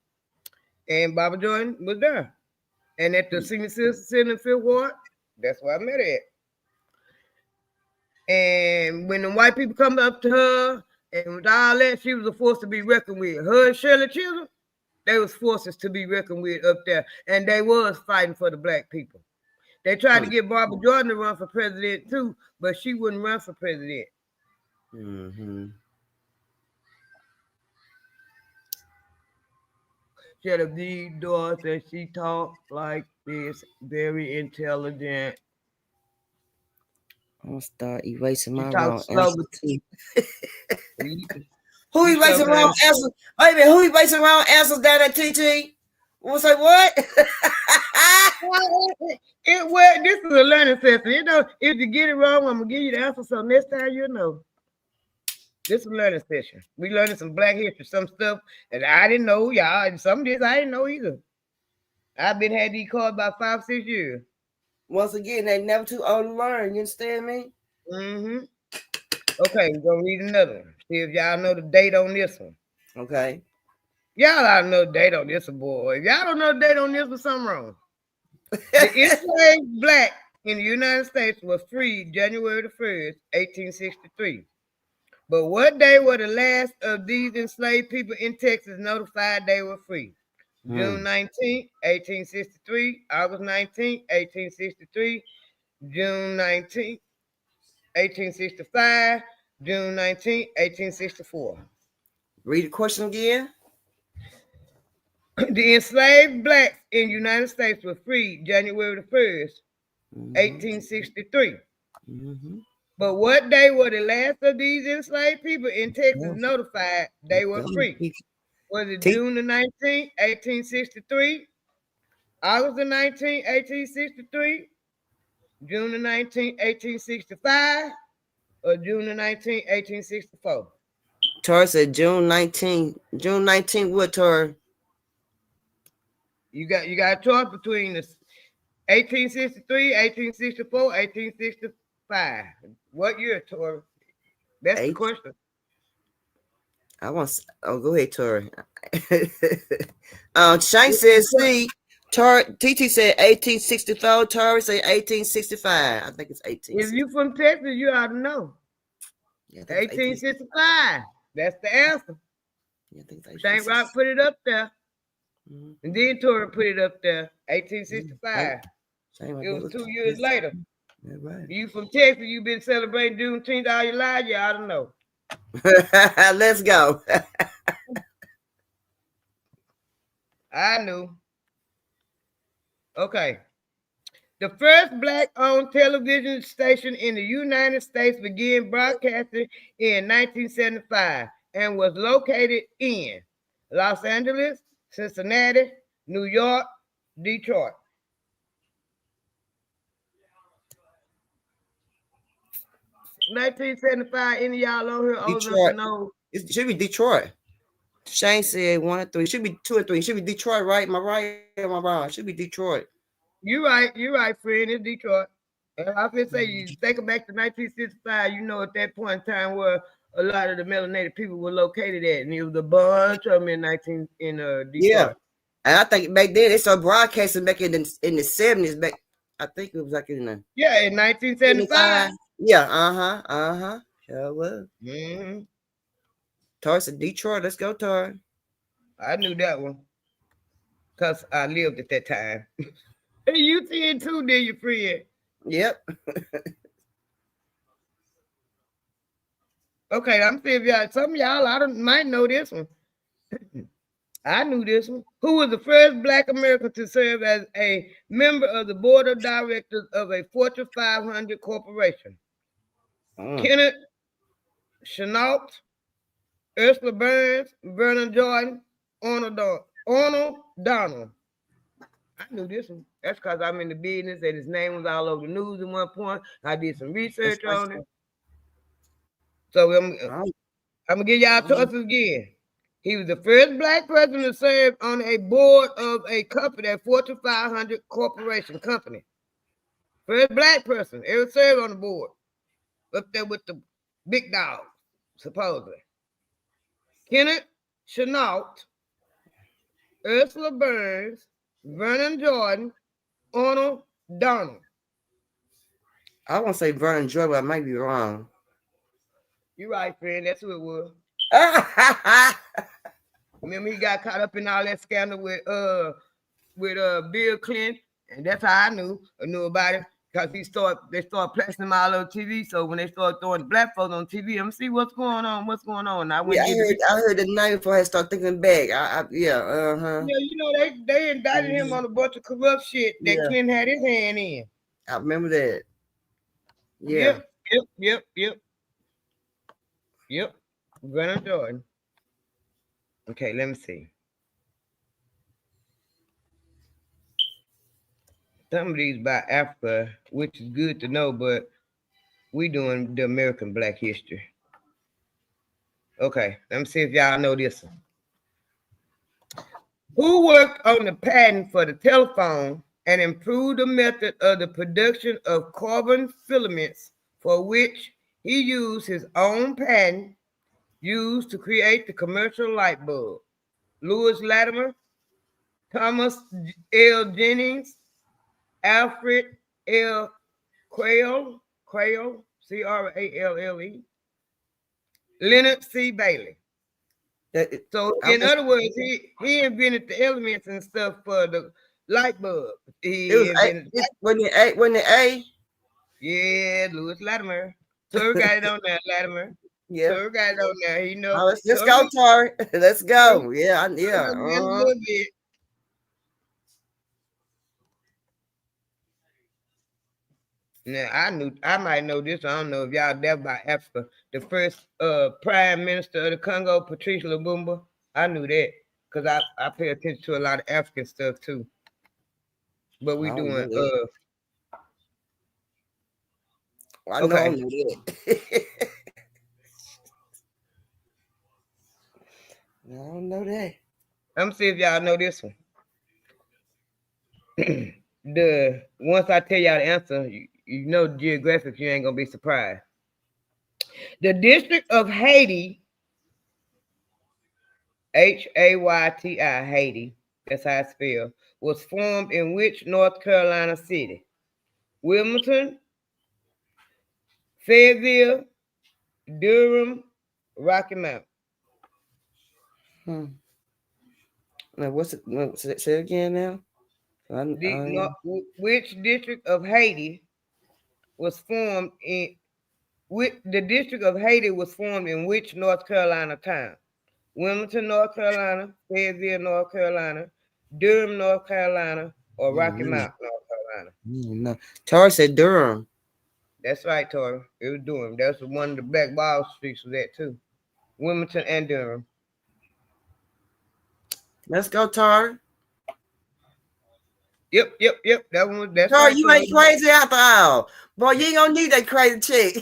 And Barbara Jordan was there. And at the senior citizen in Fifth Ward, that's where I met her at. And when the white people come up to her and with all that, she was a force to be reckoned with. Her and Shirley Chisholm, they was forces to be reckoned with up there. And they was fighting for the black people. They tried to get Barbara Jordan to run for president too, but she wouldn't run for president. She had a big daughter and she talked like this, very intelligent. I'm gonna start erasing my wrong answer too. Who You erasing sure wrong can. answers? Wait a minute, who erasing wrong answers down at TT? Was like what? Well, this is a learning session. You know, if you get it wrong, I'm gonna give you the answer. So next time you'll know. This is a learning session. We learning some Black history, some stuff that I didn't know, y'all. And some of this I didn't know either. I've been had these cards about 5, 6 years. Once again, they never too old to learn. You understand me? Mm-hmm. Okay, we're gonna read another one. See if y'all know the date on this one. Okay. Y'all ought to know the date on this one, boy. If y'all don't know the date on this one, something wrong. The enslaved black in the United States was freed January the 1st, 1863. But what day were the last of these enslaved people in Texas notified they were free? June 19th, 1863, August 19th, 1863, June 19th, 1865, June 19th, 1864. Read the question again. The enslaved blacks in the United States were freed January the 1st, 1863. Mm-hmm. But what day were the last of these enslaved people in Texas notified they were free? Was it June the 19th, 1863, August the 19th, 1863, June the 19th, 1865, or June the 19th, 1864? Tor said June 19th. June 19th, what, Tor? You got a choice between the 1863, 1864, 1865. What year, Tori? That's the question. I want. Oh, go ahead, Tori. Shane says C. TT said 1864. Tori said 1865. I think it's 18. If you from Texas, you ought to know. Yeah, 1865. That's the answer. Yeah, Shane Rock put it up there. Mm-hmm. And then Tori put it up there. 1865. It was 2 years later. That's right. You from Texas, you been celebrating Juneteenth all your life, you ought to know. Let's go. I knew. Okay. The first black-owned television station in the United States began broadcasting in 1975 and was located in Los Angeles, Cincinnati, New York, Detroit. $1975. Any of y'all on here old enough to know? It should be Detroit. Shane said 1 and 3. It should be 2 and 3. It should be Detroit, right? Am I right? Am I wrong? It should be Detroit. You're right, friend. It's Detroit. And I feel say you think back to 1965, you know, at that point in time where a lot of the melanated people were located at, and it was a bunch of them in Detroit. Yeah, and I think back then they started broadcasting back in the 70s. Back, I think it was like in the in 1975. Yeah, sure was. Mm-hmm. Tar said Detroit. Let's go, Tar. I knew that one because I lived at that time. You did too, did you, friend? Yep. Okay, I'm seeing if y'all, some of y'all might know this one. I knew this one. Who was the first Black American to serve as a member of the board of directors of a Fortune 500 corporation? Kenneth Chenault, Ursula Burns, Vernon Jordan, Arnold Donald. I knew this one. That's because I'm in the business and his name was all over the news at one point. I did some research on it. So I'm going to give y'all choices again. He was the first Black person to serve on a board of a company, a Fortune 500 corporation company. First Black person ever served on the board. Up there with the big dogs, supposedly. Kenneth Chenault, Ursula Burns, Vernon Jordan, Arnold Donald. I want to say Vernon Jordan, but I might be wrong. You're right, friend. That's who it was. Remember, he got caught up in all that scandal with Bill Clinton, and that's how I knew about it. Because they start placing them all on TV. So when they start throwing the Black folks on TV, I'm see what's going on. I heard the name before I start thinking back. Yeah, you know they indicted him on a bunch of corrupt shit that Clinton had his hand in. I remember that. Yeah. Yep. Vernon Jordan. Okay, let me see. Some of these about Africa, which is good to know, but we doing the American Black history. Okay, let me see if y'all know this one. Who worked on the patent for the telephone and improved the method of the production of carbon filaments for which he used his own patent used to create the commercial light bulb? Lewis Latimer, Thomas L. Jennings, Alfred L. Crayle, Crale, Leonard C. Bailey. That So, I in was. other words, he invented the elements and stuff for the light bulb. It was He A. invented, When the A. When the A. yeah, Lewis Latimer. Tori got it on there, Latimer. Yeah. Tori got it on there. You know, Let's Tori, go, Tori. Let's Tori, go. Yeah. Yeah. Tori got a little bit. Now I might know this. I don't know if y'all there about Africa. The first prime minister of the Congo, Patrice Lumumba. I knew that because I pay attention to a lot of African stuff too. But I we don't doing know that. I know I okay. know that. I don't know that. I'm gonna see if y'all know this one. The once I tell y'all the answer, you know geographic, you ain't gonna be surprised. The district of Haiti, Hayti, Haiti, that's how it's spelled, was formed in which North Carolina city? Wilmington, Fayetteville, Durham, Rocky Mount. Hmm. Now what's it? Say it again now. Which district of Haiti was formed in the district of Haiti was formed in which North Carolina town? Wilmington, North Carolina, Fayetteville, North Carolina, Durham, North Carolina, or Rocky Mm-hmm. Mount, North Carolina. No. Tori said Durham. That's right, Tori. It was Durham. That's one of the Black Wall Streets was that too. Wilmington and Durham. Let's go, Tori. Yep. That's Tori, right, you Tori. ain't crazy after all. Boy, you ain't gonna need that crazy chick.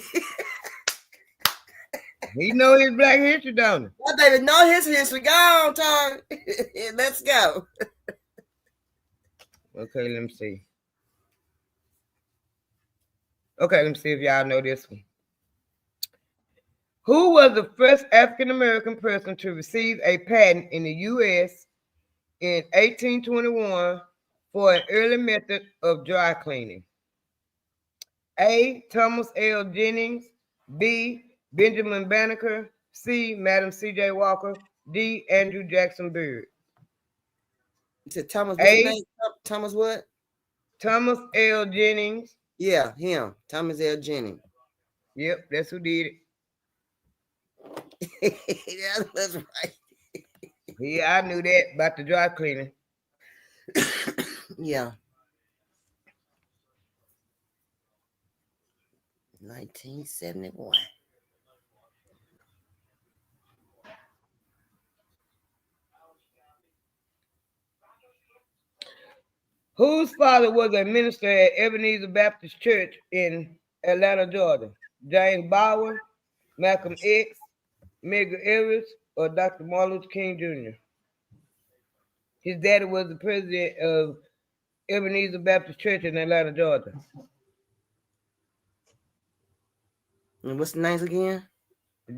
He know his Black history, don't he? My baby know his history. Go on, Tori. Let's go. Okay, let me see. Okay, let me see if y'all know this one. Who was the first African American person to receive a patent in the U.S. in 1821 for an early method of dry cleaning? A. Thomas L. Jennings. B. Benjamin Banneker. C. Madam C.J. Walker. D. Andrew Jackson Beard. You said Thomas, what's his A. name? Thomas what? Thomas L. Jennings. Yeah, him. Thomas L. Jennings. Yep, that's who did it. Yeah, that's right. Yeah, I knew that about the dry cleaning. Yeah. 1971. Whose father was a minister at Ebenezer Baptist Church in Atlanta, Georgia? James Bauer, Malcolm X, Medgar Evers, or Dr. Martin Luther King Jr.? His daddy was the president of Ebenezer Baptist Church in Atlanta, Georgia. And what's the names again?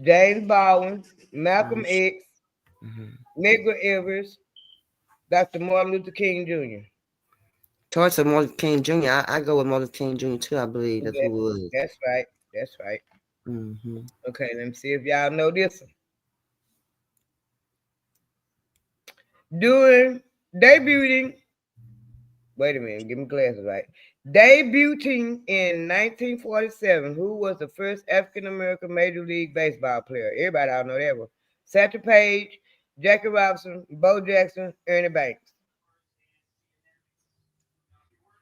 James Baldwin, Malcolm Mm-hmm. X, Medgar Evers, Dr. Martin Luther King Jr. Towards Martin King Jr. I go with Martin King Jr. too, I believe. That's who it was. That's right. That's right. Mm-hmm. Okay, let me see if y'all know this one. During debuting, wait a minute, give me glasses right. Debuting in 1947, who was the first African American Major League Baseball player? Everybody ought to know that one. Satchel Paige, Jackie Robinson, Bo Jackson, Ernie Banks.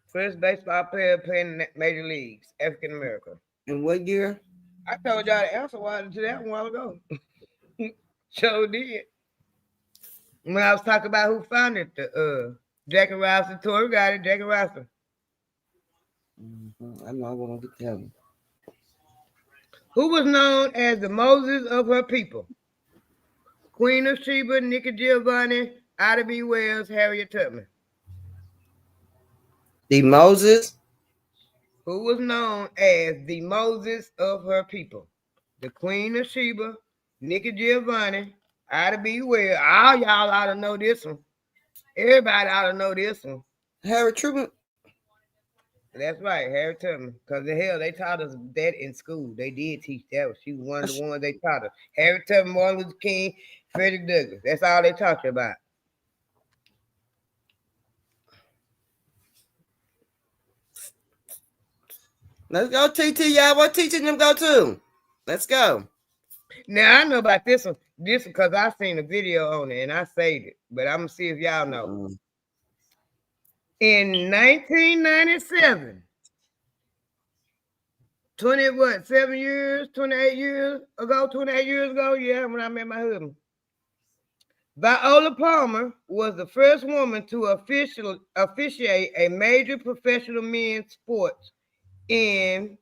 First baseball player playing in the major leagues, African American. In what year? I told y'all the answer to that one a while ago. Sure did. When I was talking about who founded the Jackie Robinson, Tori got it, Jackie Robinson. I know I want to tell you. Who was known as the Moses of her people? Queen of Sheba, Nikki Giovanni, Ida B. Wells, Harriet Tubman. The Moses. Who was known as the Moses of her people? The Queen of Sheba, Nikki Giovanni, Ida B. Wells. All y'all ought to know this one. Everybody ought to know this one. Harry Truman. That's right, Harriet Tubman. Because the hell, they taught us that in school. They did teach that. She was one of the ones they taught us. Harriet Tubman, Martin Luther King, Frederick Douglass. That's all they taught you about. Let's go, TT. Y'all, what teaching them go to? Let's go. Now, I know about this one. This one because I seen a video on it and I saved it. But I'm going to see if y'all know. In 1997, 28 years ago, yeah, when I met my husband. Viola Palmer was the first woman to officiate a major professional men's sports in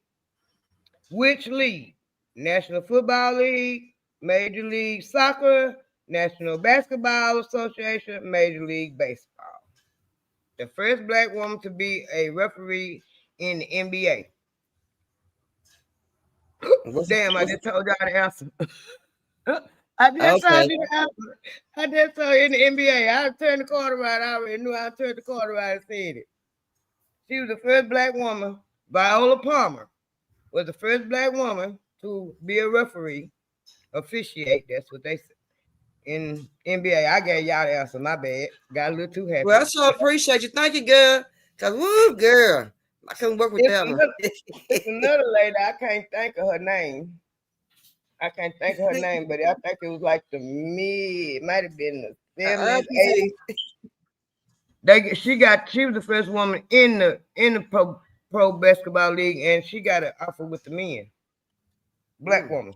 which league? National Football League, Major League Soccer, National Basketball Association, Major League Baseball. The first black woman to be a referee in the NBA. Damn, I just told y'all the answer. I just told you the answer. I just told you in the NBA. I turned the corner right. I already knew I turned the corner right and said it. She was the first black woman. Viola Palmer was the first black woman to be a referee, officiate. That's what they said in NBA. I gave y'all the answer. My bad. Got a little too happy. Well, I so appreciate you. Thank you, girl. Cause woo, girl, I couldn't work with that one. It's another lady. I can't think of her name. I can't think of her name, but I think it was like the it might have been the 70s, 80s. She was the first woman in the pro basketball league, and she got an offer with the men. Black woman.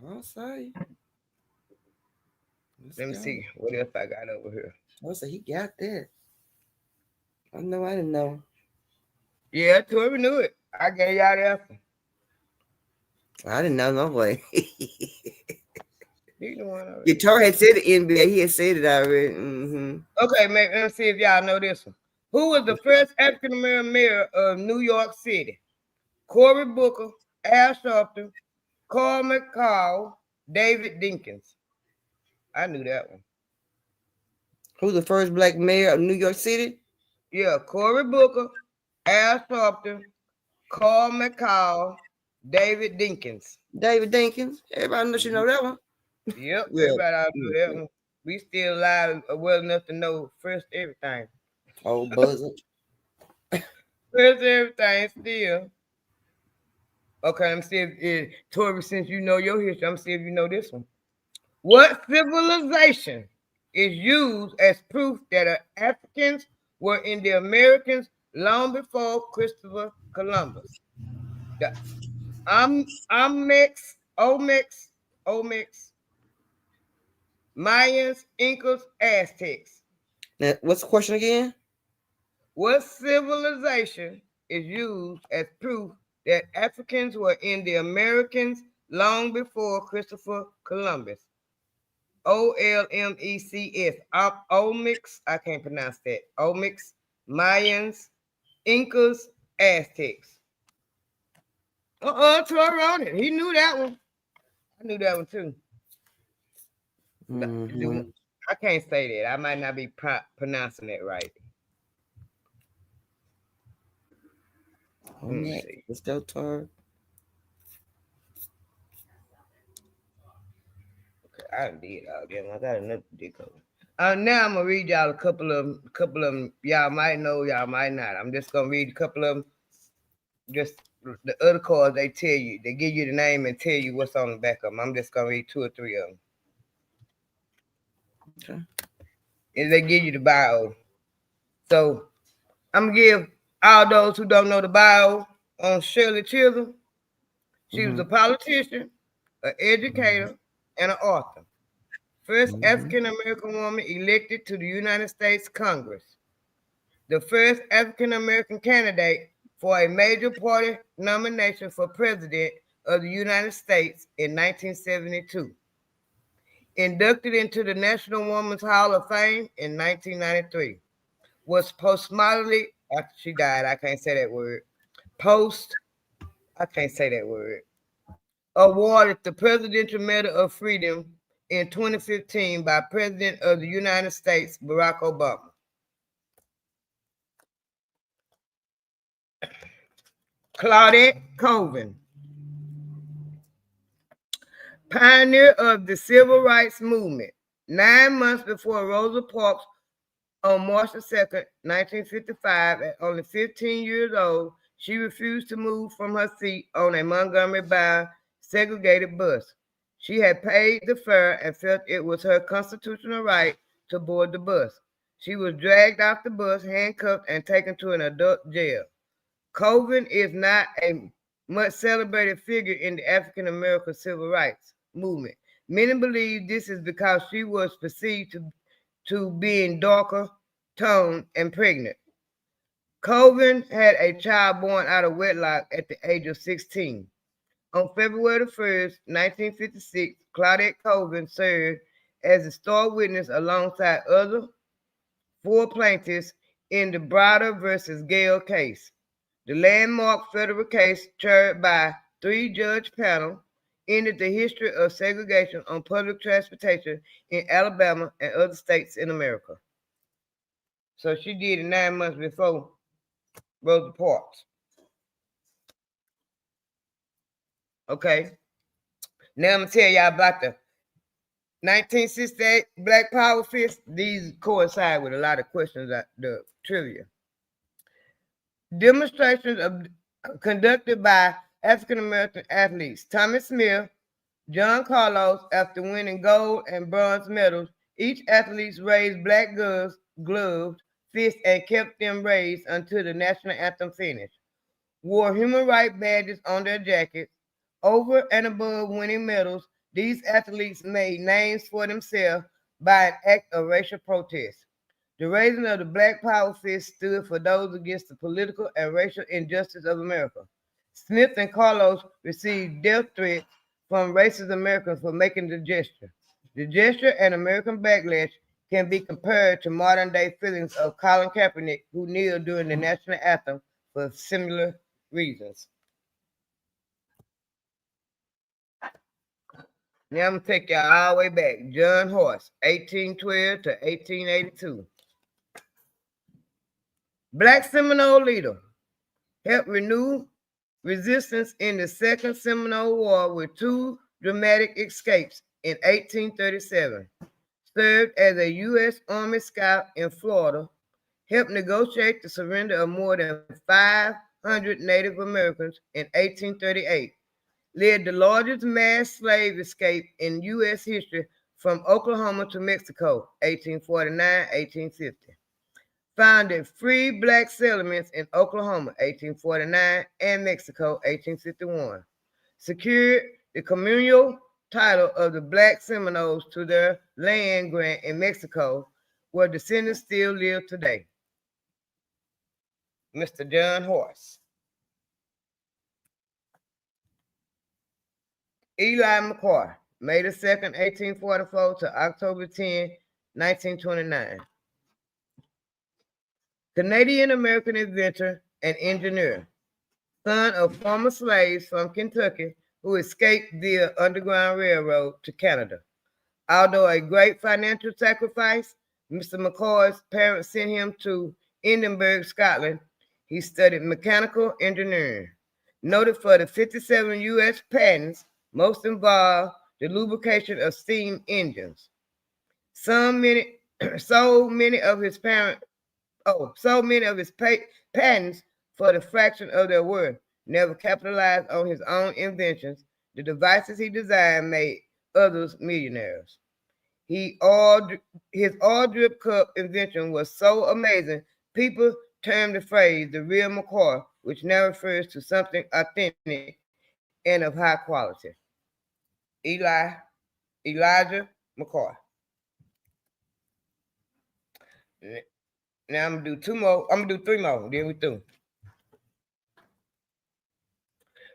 I'll say. Let me see what else I got over here. I say he got that. I know I didn't know. Yeah, Tori knew it. I gave y'all the answer. I didn't know no way. Tori had said the NBA. He had said it already. Mm-hmm. Okay, let's see if y'all know this one. Who was the first African American mayor of New York City? Cory Booker, Al Sharpton, Carl McCall, David Dinkins. I knew that one. Who's the first black mayor of New York City? Yeah, Cory Booker, Al Sharpton, Carl McCall, David Dinkins. David Dinkins. Everybody knows you know that one. Yep, everybody knew that one. We still alive well enough to know first everything. Oh, buzzing. First everything still. Okay, let me see if Tori, since you know your history, I'm see if you know this one. What civilization is used as proof that Africans were in the Americas long before Christopher Columbus? The Olmecs, Mayans, Incas, Aztecs. Now, what's the question again? What civilization is used as proof that Africans were in the Americas long before Christopher Columbus? Olmecs. Olmecs. I can't pronounce that. Olmecs, Mayans, Incas, Aztecs. Tori on it. He knew that one. I knew that one too. Mm-hmm. I can't say that. I might not be pronouncing it right. Let's go, Tori. Okay, I did all again. I got another deco. Now I'm gonna read y'all a couple of them. Y'all might know, y'all might not. I'm just gonna read a couple of them. Just the other cards they tell you, they give you the name and tell you what's on the back of them. I'm just gonna read 2 or 3 of them. Okay. And they give you the bio. So I'm gonna give all those who don't know the bio on Shirley Chisholm. She was a politician, an educator, and an author. First Mhm. African American woman elected to the United States Congress. The first African American candidate for a major party nomination for president of the United States in 1972. Inducted into the National Women's Hall of Fame in 1993. Was posthumously, after she died, I can't say that word, post, I can't say that word, awarded the Presidential Medal of Freedom in 2015 by President of the United States, Barack Obama. Claudette Colvin, pioneer of the Civil Rights Movement. 9 months before Rosa Parks on March 2nd, 1955, at only 15 years old, she refused to move from her seat on a Montgomery-bound segregated bus. She had paid the fare and felt it was her constitutional right to board the bus. She was dragged off the bus, handcuffed, and taken to an adult jail. Colvin is not a much celebrated figure in the African American civil rights movement. Many believe this is because she was perceived to being darker toned and pregnant. Colvin had a child born out of wedlock at the age of 16. On February 1st, 1956, Claudette Colvin served as a star witness alongside other 4 plaintiffs in the Browder versus Gale case. The landmark federal case, chaired by 3-judge panel, ended the history of segregation on public transportation in Alabama and other states in America. So she did it 9 months before Rosa Parks. Okay. Now I'm gonna tell y'all about the 1968 Black Power Fist. These coincide with a lot of questions at the trivia. Demonstrations conducted by African American athletes. Tommy Smith, John Carlos, after winning gold and bronze medals, each athlete raised black gloves, fists, and kept them raised until the national anthem finished. Wore human rights badges on their jackets. Over and above winning medals, these athletes made names for themselves by an act of racial protest. The raising of the Black Power fist stood for those against the political and racial injustice of America. Smith and Carlos received death threats from racist Americans for making the gesture. The gesture and American backlash can be compared to modern day feelings of Colin Kaepernick, who kneeled during the national anthem for similar reasons. Now I'm going to take y'all all the way back. John Horse, 1812 to 1882. Black Seminole leader, helped renew resistance in the Second Seminole War with 2 dramatic escapes in 1837. Served as a U.S. Army scout in Florida, helped negotiate the surrender of more than 500 Native Americans in 1838. Led the largest mass slave escape in U.S. history from Oklahoma to Mexico, 1849-1850. Founded free black settlements in Oklahoma, 1849, and Mexico, 1851. Secured the communal title of the Black Seminoles to their land grant in Mexico, where descendants still live today. Mr. John Horse. Eli McCoy, May the 2nd, 1844 to October 10, 1929. Canadian American inventor and engineer, son of former slaves from Kentucky who escaped via Underground Railroad to Canada. Although a great financial sacrifice, Mr. McCoy's parents sent him to Edinburgh, Scotland. He studied mechanical engineering. Noted for the 57 U.S. patents, most involved the lubrication of steam engines. So many of his patents for the fraction of their worth, never capitalized on his own inventions. The devices he designed made others millionaires. His all drip cup invention was so amazing, people termed the phrase the real McCoy, which now refers to something authentic and of high quality. Elijah McCoy. Now I'm gonna do two more. I'm gonna do three more. Then we through.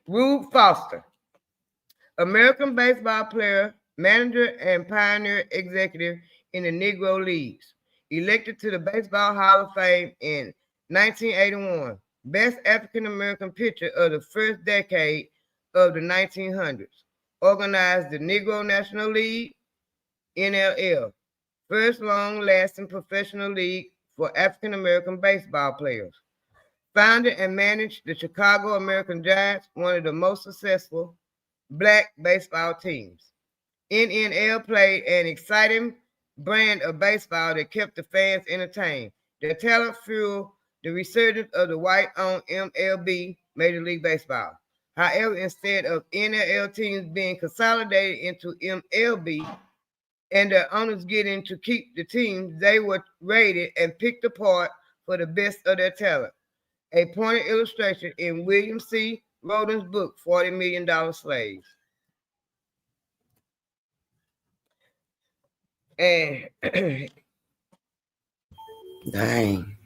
Rube Foster, American baseball player, manager, and pioneer executive in the Negro Leagues. Elected to the Baseball Hall of Fame in 1981. Best African American pitcher of the first decade of the 1900s. Organized the Negro National League, NLL, first long lasting professional league for African American baseball players. Founded and managed the Chicago American Giants, one of the most successful black baseball teams. NNL played an exciting brand of baseball that kept the fans entertained. Their talent fueled the resurgence of the white-owned MLB, Major League Baseball. However, instead of NLL teams being consolidated into MLB and the owners getting to keep the teams, they were rated and picked apart for the best of their talent. A pointed illustration in William C. Rhoden's book, $40 Million Slaves. And Dang.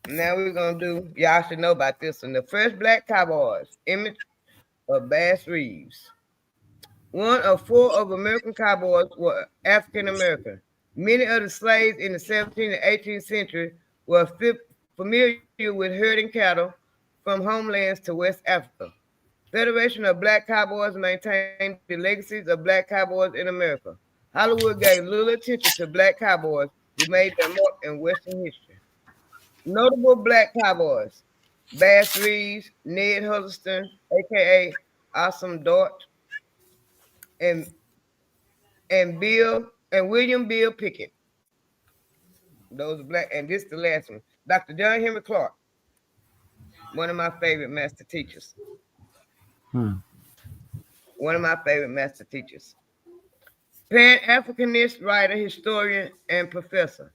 now we're gonna do. Y'all should know about this one. The first black cowboys. Image of Bass Reeves. One of four of American cowboys were African American. Many of the slaves in the 17th and 18th century were familiar with herding cattle from homelands to West Africa. Federation of Black Cowboys maintained the legacies of black cowboys in America. Hollywood gave little attention to black cowboys who made their mark in Western history. Notable black cowboys: Bass Reeves, Ned Huddleston, aka Awesome Dart, and William Bill Pickett. Those are black, and this is the last one. Dr. John Henry Clark, one of my favorite master teachers. Hmm. One of my favorite master teachers. Pan-Africanist writer, historian, and professor.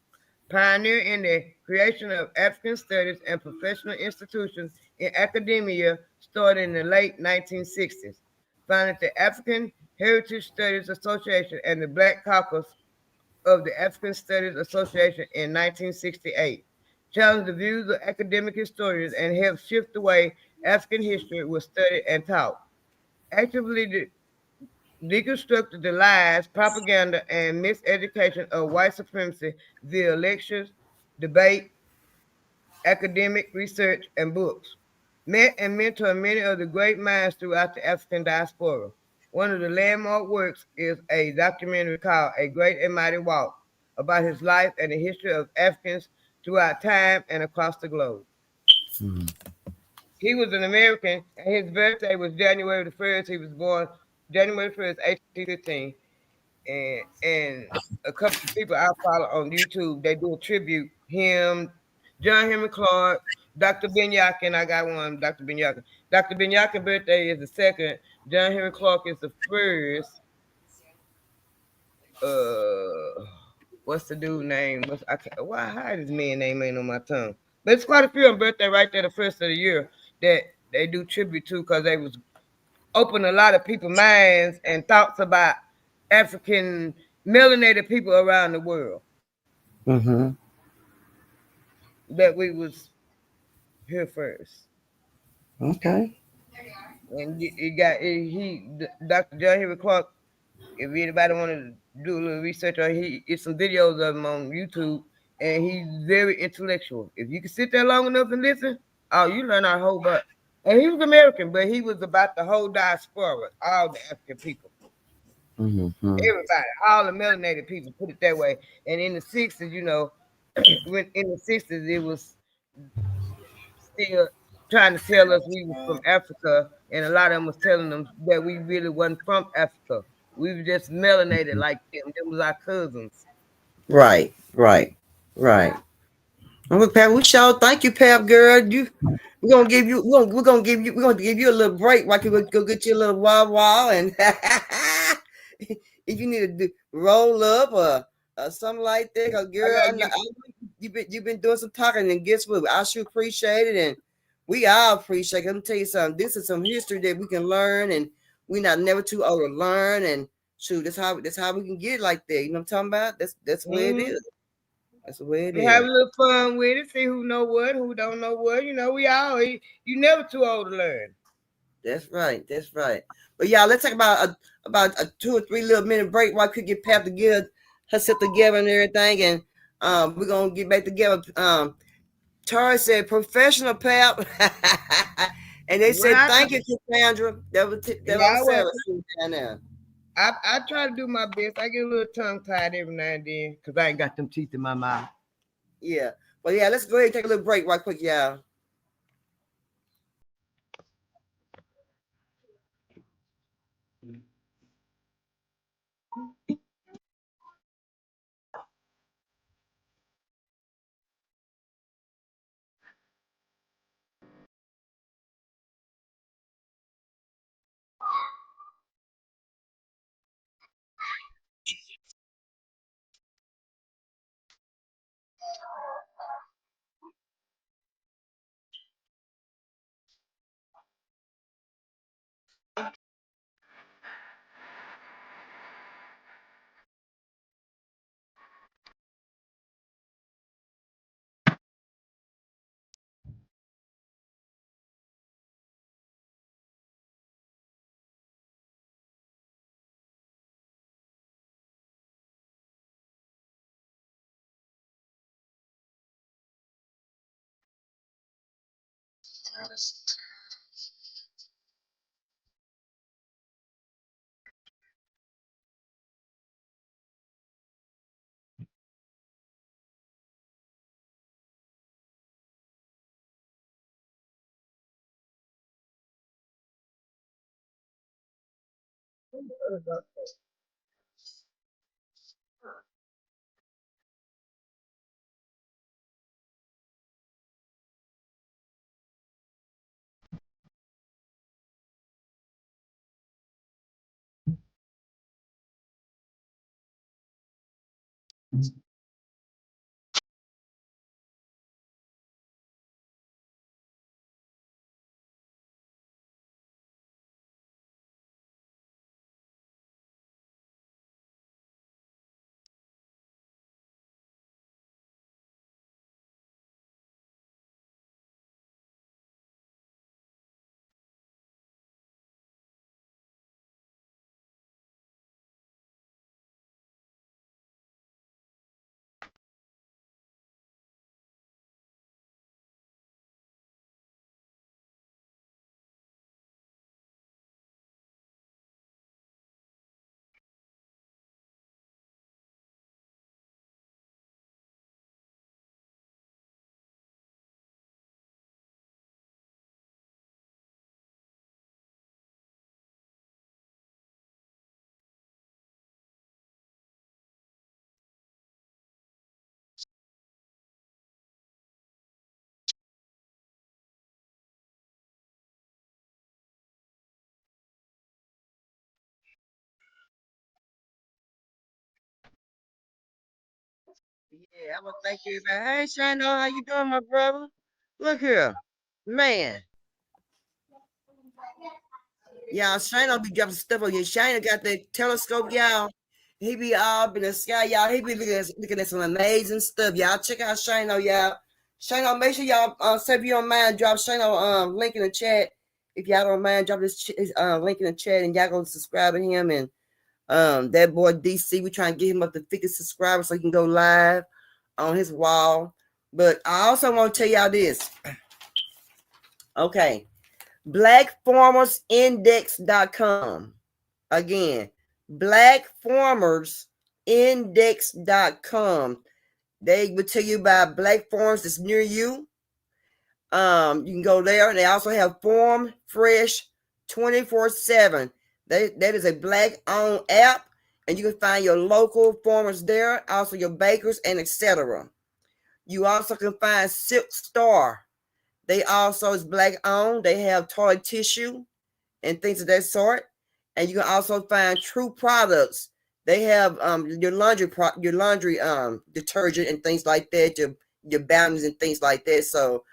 Pioneer in the creation of African studies and professional institutions in academia started in the late 1960s. Founded the African Heritage Studies Association and the Black Caucus of the African Studies Association in 1968. Challenged the views of academic historians and helped shift the way African history was studied and taught. Actively deconstructed the lies, propaganda, and miseducation of white supremacy via lectures, debate, academic research, and books. Met and mentored many of the great minds throughout the African diaspora. One of the landmark works is a documentary called A Great and Mighty Walk about his life and the history of Africans throughout time and across the globe. Hmm. He was an American, and his birthday was January the 1st. He was born January 1st, 1815. And a couple of people I follow on YouTube, they do a tribute. Him, John Henry Clark, Dr. Ben Yakin. I got one, Dr. Ben Yakin. Dr. Ben Yakin's birthday is the second. John Henry Clark is the first. What's the dude name? I can't, why how this man name ain't on my tongue? But it's quite a few on birthday right there, the first of the year that they do tribute to because they was open a lot of people's minds and thoughts about African melanated people around the world Mm-hmm. that we was here first. Okay. And you got Dr. John Henry Clark. If anybody want to do a little research on, it's some videos of him on YouTube, and he's very intellectual. If you can sit there long enough and listen, oh, you learn a whole bunch. And he was American, but he was about the whole diaspora, all the African people, Mm-hmm. everybody, all the melanated people, put it that way. And in the 60s, when in the 60s, it was still trying to tell us we was from Africa, and a lot of them was telling them that we really wasn't from Africa. We were just melanated like them. Them was our cousins. Right. Right. Right. Okay, Pap, we sure thank you, Pap girl. We're gonna give you a little break while you go get you a little wah and if you need to roll up or something like that, cause girl, you've been doing some talking, and guess what? I sure appreciate it, and we all appreciate it. Let me tell you something. This is some history that we can learn, and we're not never too old to learn. And shoot, that's how we can get it like that. You know what I'm talking about? That's the way it Mhm. is. That's the way it And have a is. little fun with it. See who know what, who don't know what. We all you never too old to learn. That's right. That's right. But y'all, let's talk about a 2 or 3 little minute break while I could get Pap to get herself together and everything, and we're gonna get back together. Tara said professional Pap, and they Well, said thank you, Cassandra. That yeah, was Sarah down there. I try to do my best. I get a little tongue tied every now and then because I ain't got them teeth in my mouth. Yeah. Well, yeah. Let's go ahead and take a little break right quick, y'all. Yeah, I want to thank you. Hey, Shano, how you doing, my brother? Look here, man. Y'all, Shano be dropping stuff on you. Shano got the telescope, y'all. He be all up in the sky, y'all. He be looking at some amazing stuff, y'all. Check out Shano, y'all. Shano, make sure y'all say if you don't mind, drop Shano link in the chat. If y'all don't mind, drop this link in the chat, and y'all go subscribe to him. And that boy DC, we trying to get him up to 50 subscribers so he can go live on his wall. But I also want to tell y'all this. Okay. Blackfarmersindex.com. Again, blackfarmersindex.com. They will tell you about black farms that's near you. You can go there. They also have Farm Fresh 24/7. That is a black-owned app, and you can find your local farmers there, also your bakers and etc. You also can find Silk Star. They also is black-owned. They have toilet tissue and things of that sort. And you can also find True Products. They have your laundry detergent and things like that, your boundaries and things like that. So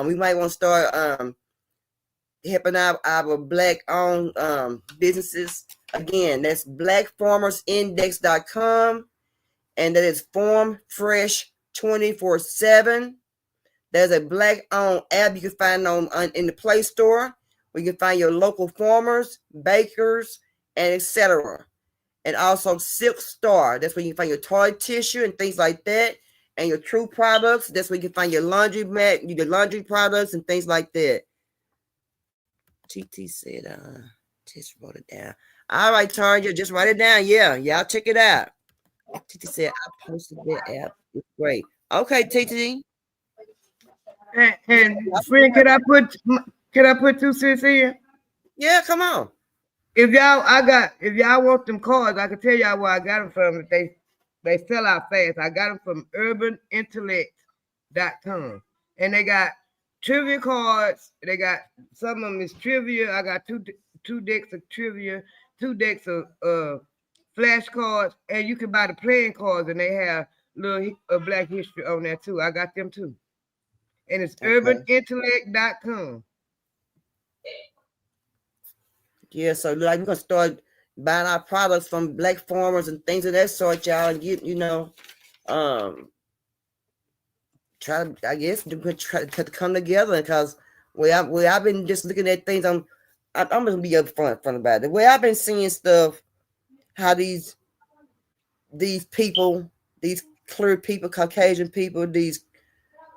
we might want to start helping out our black owned businesses. Again, that's blackfarmersindex.com, and that is Farm Fresh 24/7. There's a black-owned app you can find on in the Play Store where you can find your local farmers, bakers, and etc. And also Silk Star. That's where you can find your toilet tissue and things like that. And your True products. That's where you can find your laundry mat, your laundry products and things like that. TT said, just wrote it down. All right, Tarja, just write it down. Yeah, y'all check it out. TT said, I posted that app. It's great. Okay, TT. And friend, could I put 2 cents in? Yeah, come on. If y'all want them cards, I can tell y'all where I got them from. If they sell out fast. I got them from urbanintellect.com. And they got trivia cards. They got some of them is trivia. I got two decks of trivia, 2 decks of flashcards, and you can buy the playing cards, and they have little Black history on there too. I got them too. And it's urbanintellect.com. Yeah, so like we're gonna start buying our products from black farmers and things of that sort, y'all, and get try I guess try to come together because I've been just looking at things. I'm gonna be upfront about it. The way I've been seeing stuff, how these people, these clear people, Caucasian people, these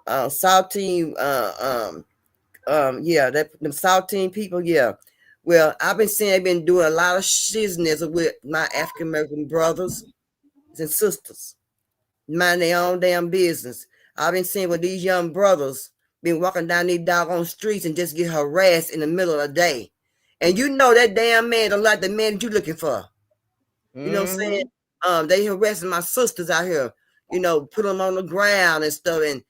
Saltine, them Saltine people, yeah. Well, I've been seeing they've been doing a lot of shizness with my African American brothers and sisters, mind their own damn business. I've been seeing with these young brothers been walking down these doggone streets and just get harassed in the middle of the day. And you know that damn man don't like the man that you looking for. You know what I'm saying? They harassing my sisters out here, put them on the ground and stuff and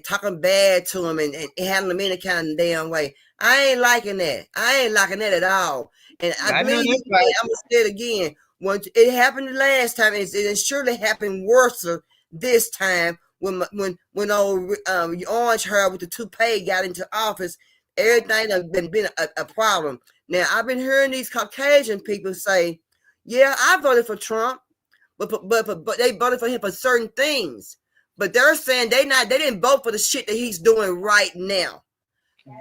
talking bad to them and handling them any kind of damn way. I ain't liking that. I ain't liking that at all. And I believe right. I'm gonna say it again. When it happened the last time, it surely happened worse this time when old orange hair with the toupee got into office. Everything has been a problem. Now I've been hearing these Caucasian people say, "Yeah, I voted for Trump, but they voted for him for certain things." But they're saying they didn't vote for the shit that he's doing right now.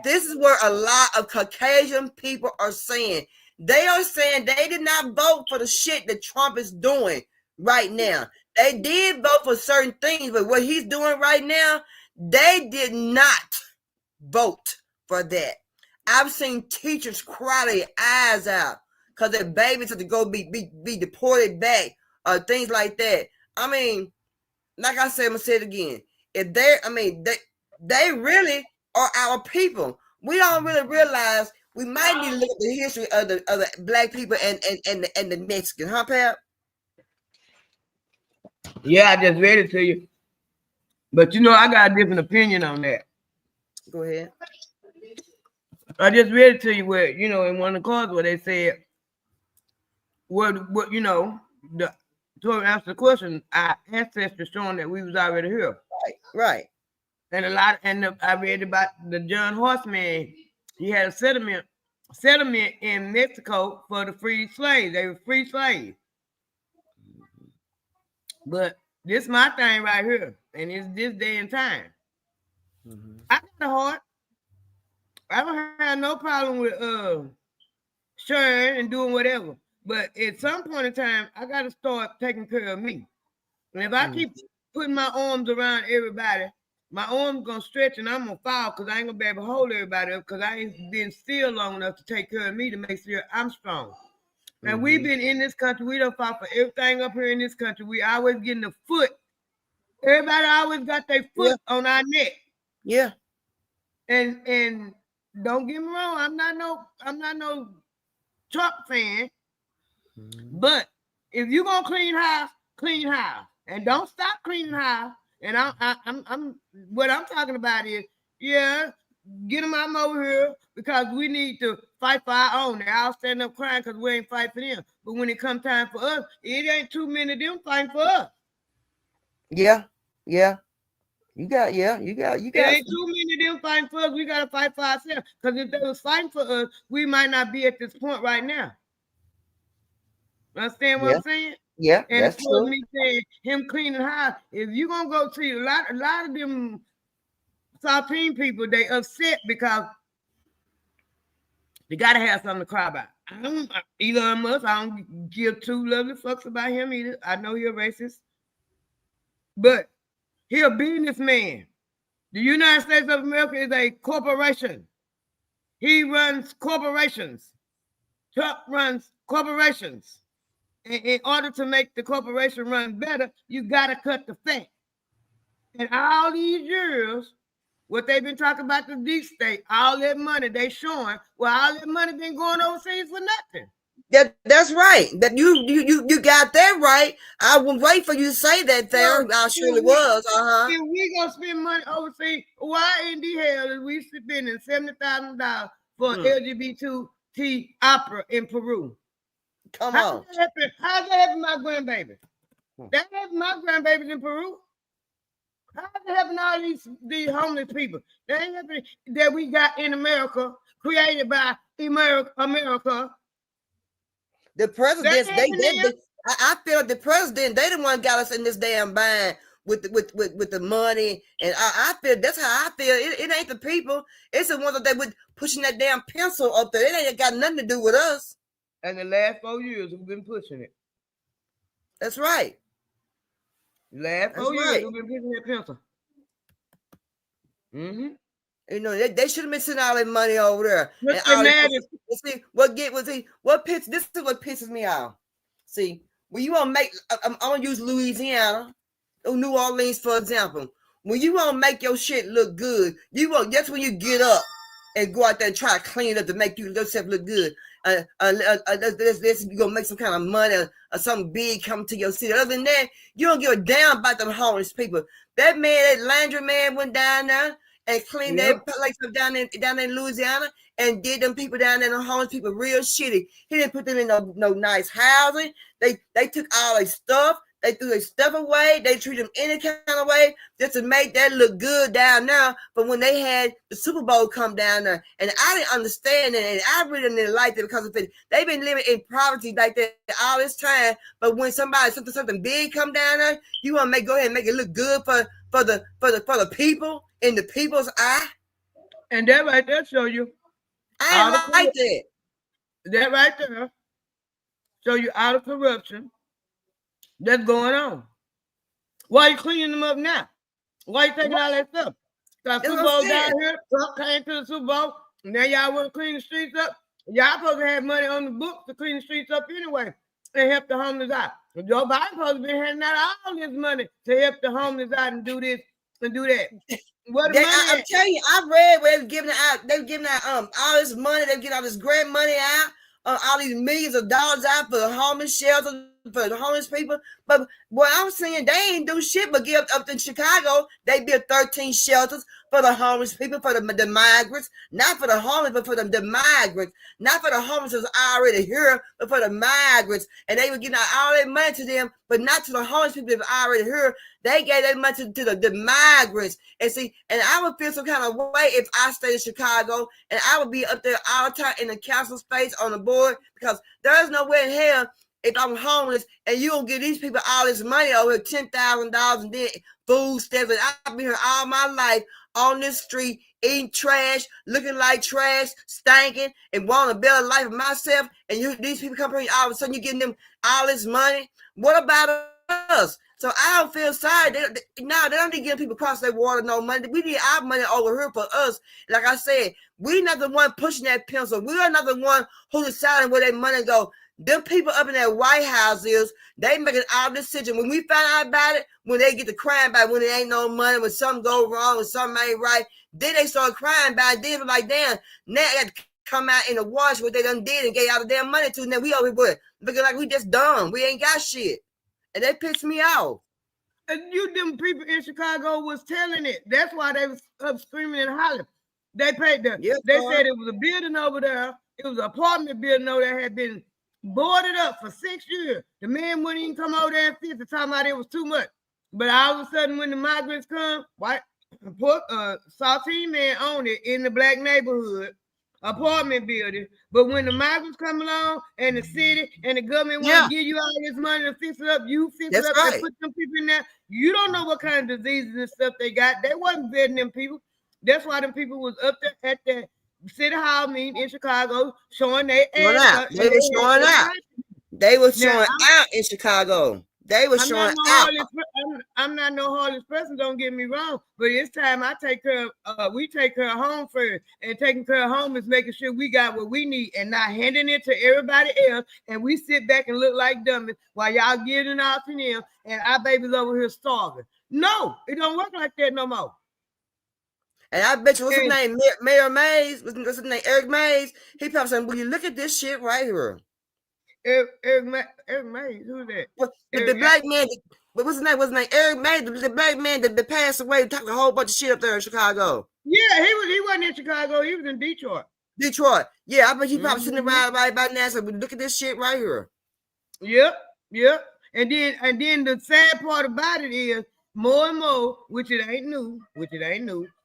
This is where a lot of Caucasian people are saying. They are saying they did not vote for the shit that Trump is doing right now. They did vote for certain things, but what he's doing right now, they did not vote for that. I've seen teachers cry their eyes out because their babies have to go be deported back or things like that. I mean, like I said, I'm gonna say it again. If they really are our people. We don't really realize we might need to look at the history of the black people and the Mexican, huh, Pap? Yeah, I just read it to you. But I got a different opinion on that. Go ahead. I just read it to you where, in one of the cards where they said, what to answer the question, our ancestors showing that we was already here. Right. And I read about the John Horseman. He had a settlement in Mexico for the freed slaves. They were free slaves. But this is my thing right here, and it's this day and time. I got a heart. I don't have no problem with sharing and doing whatever. But at some point in time, I got to start taking care of me. And if I keep putting my arms around everybody, my arms gonna stretch and I'm gonna fall because I ain't gonna be able to hold everybody up because I ain't been still long enough to take care of me to make sure I'm strong. Now we've been in this country, we don't fought for everything up here in this country. We always getting the foot. Everybody always got their foot on our neck. Yeah. And don't get me wrong, I'm not no Trump fan. But if you gonna clean house, and don't stop cleaning house. And I'm what I'm talking about is, get them out over here because we need to fight for our own. They all stand up crying because we ain't fight for them. But when it comes time for us, it ain't too many of them fighting for us. Yeah. You got. It ain't too many of them fighting for us. We gotta fight for ourselves. Because if they was fighting for us, we might not be at this point right now. Understand what I'm saying? Yeah, And that's it was true. me saying him cleaning house. If you gonna go see a lot of them Saltine people, they upset because they gotta have something to cry about. I don't Elon Musk, I don't give two lovely fucks about him either. I know you're racist, but he a businessman. The United States of America is a corporation. He runs corporations. Trump runs corporations. In order to make the corporation run better, you gotta cut the fat. And all these years, what they've been talking about the deep state, all that money they showing, well, all that money been going overseas for nothing. That's right. That you got that right. I will wait for you to say that there. So I if surely we was. Uh-huh. if we gonna spend money overseas, why in the hell is we spending $70,000 for Hmm. LGBT opera in Peru? Come How's on. that happen? How's that happen my grandbaby? Hmm. That happened my grandbabies in Peru. How's it helping all these homeless people? That ain't happening that we got in America, created by America. The That presidents, ain't happening here. I feel the president, they the one got us in this damn bind with the money. And I feel that's how I feel. It ain't the people. It's the ones that they would pushing that damn pencil up there. It ain't got nothing to do with us. And the last 4 years, we've been pushing it. That's right. The last That's 4 years, right. we've been pushing that pencil. Mm-hmm. You know, they should have been sending all that money over there. But And they all this mad see what this is what pisses me off. See, when you want to make I'm gonna use Louisiana or New Orleans, for example. When you want to make your shit look good, that's when you get up and go out there and try to clean it up to make yourself look good. You gonna make some kind of money or something big come to your city. Other than that, you don't give a damn about them homeless people. That man, that Landry man, went down there and cleaned Yep. that place up down in Louisiana and did them people down there, the homeless people, real shitty. He didn't put them in no nice housing. They took all their stuff. They threw their stuff away. They treated them any kind of way just to make that look good down there. But when they had the Super Bowl come down there, and I didn't understand it, and I really didn't like it because of it. They've been living in poverty like that all this time. But when something big come down there, you want to go ahead and make it look good for the people in the people's eye. And that right there show you I all the ain't like that. that right there show you all the corruption that's going on. Why you cleaning them up now? Why you taking all that stuff? Because That's Super what I'm Bowl saying. down here, Trump came to the Super Bowl. Now y'all want to clean the streets up? Y'all supposed to have money on the books to clean the streets up anyway and help the homeless out. So Joe Biden supposed to be handing out all this money to help the homeless out and do this and do that. Where the money I'm at? telling you, I read where they were giving out all this money, they were getting all this grant money out, all these millions of dollars out for the homeless shelters, for the homeless people. But what I'm saying, they ain't do shit but give up in Chicago. They built 13 shelters for the homeless people, for the migrants, not for the homeless, but for the migrants, not for the homeless that's already here, but for the migrants. And they were giving out all that money to them, but not to the homeless people that are already here. They gave that money to the migrants. And see, and I would feel some kind of way if I stayed in Chicago and I would be up there all the time in the council space on the board, because there's no way in hell if I'm homeless and you don't give these people all this money over $10,000 and then food stamps. And I've been here all my life on this street eating trash, looking like trash, stinking, and wanting a better life for myself. And these people come here, all of a sudden you're getting them all this money. What about us? So I don't feel sorry. They don't need to give people across their water no money. We need our money over here for us. Like I said, we're not the one pushing that pencil. We are not the one who deciding where their money go. Them people up in that White House they making all decisions. When we find out about it, when they get to crying about it, when there ain't no money, when something go wrong, when something ain't right, then they start crying about it. Then like, damn, now I got to come out in the wash what they done did and gave all the damn money to. And then we over here looking like we just dumb. We ain't got shit. And that pissed me off. And them people in Chicago was telling it. That's why they was up screaming and hollering. They paid them. Yes, They sir. said it was a building over there. It was an apartment building over there had been boarded up for 6 years. The man wouldn't even come over there and fix it, talking about it was too much. But all of a sudden, when the migrants come, white Saltine man owned it in the black neighborhood. apartment building. But when the migrants come along and the city and the government want Yeah, to give you all this money to fix it up, you fix it that's up and right. put them people in there. You don't know what kind of diseases and stuff they got. They wasn't vetting them people. That's why them people was up there at the city hall meeting in Chicago showing their Showing ass out. up and They were they had showing their out. black people. They were Now showing out in Chicago. They were I'm not showing no out. heartless. I'm not no heartless person. Don't get me wrong. But it's time I take care. We take care of home first, and taking care of home is making sure we got what we need, and not handing it to everybody else. And we sit back and look like dummies while y'all giving out to them, and our babies over here starving. No, it don't work like that no more. And I bet you, what's his And name? Mayor Mays. What's his name? Eric Mays. He probably saying, "Will you look at this shit right here?" Eric Mays, who's that? What the Eric, black man? What's his name? What's his name? Eric Mays, the black man that passed away, talked a whole bunch of shit up there in Chicago, yeah, he wasn't in Chicago. He was in Detroit. Detroit. Yeah, I bet you probably sitting Mm-hmm. around right by now. So look at this shit right here. Yep. And then the sad part about it is more and more, which it ain't new,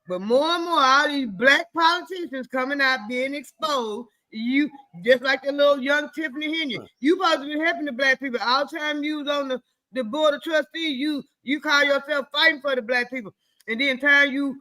but more and more all these black politicians coming out being exposed. You just like the little young Tiffany Henry. You supposed to be helping the black people. All the time you was on the board of trustees, you call yourself fighting for the black people. And then time you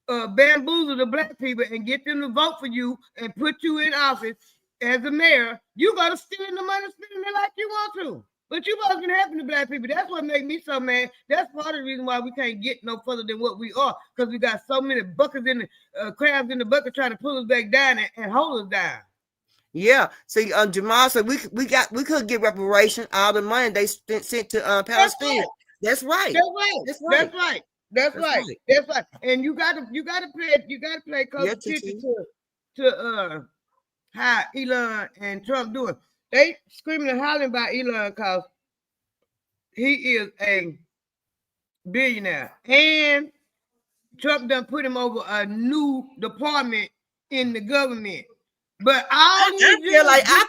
bamboozle the black people and get them to vote for you and put you in office as a mayor, you gotta steal the money, spending it like you want to. But you supposed to be helping the black people. That's what makes me so mad. That's part of the reason why we can't get no further than what we are, because we got so many buckets in the crabs in the bucket trying to pull us back down and hold us down. Yeah. See, Jamal said we could get reparation all the money they sent to Palestine. That's right. That's right. And you gotta play close attention to how Elon and Trump doing. They screaming and hollering about Elon because he is a billionaire. And Trump done put him over a new department in the government. But I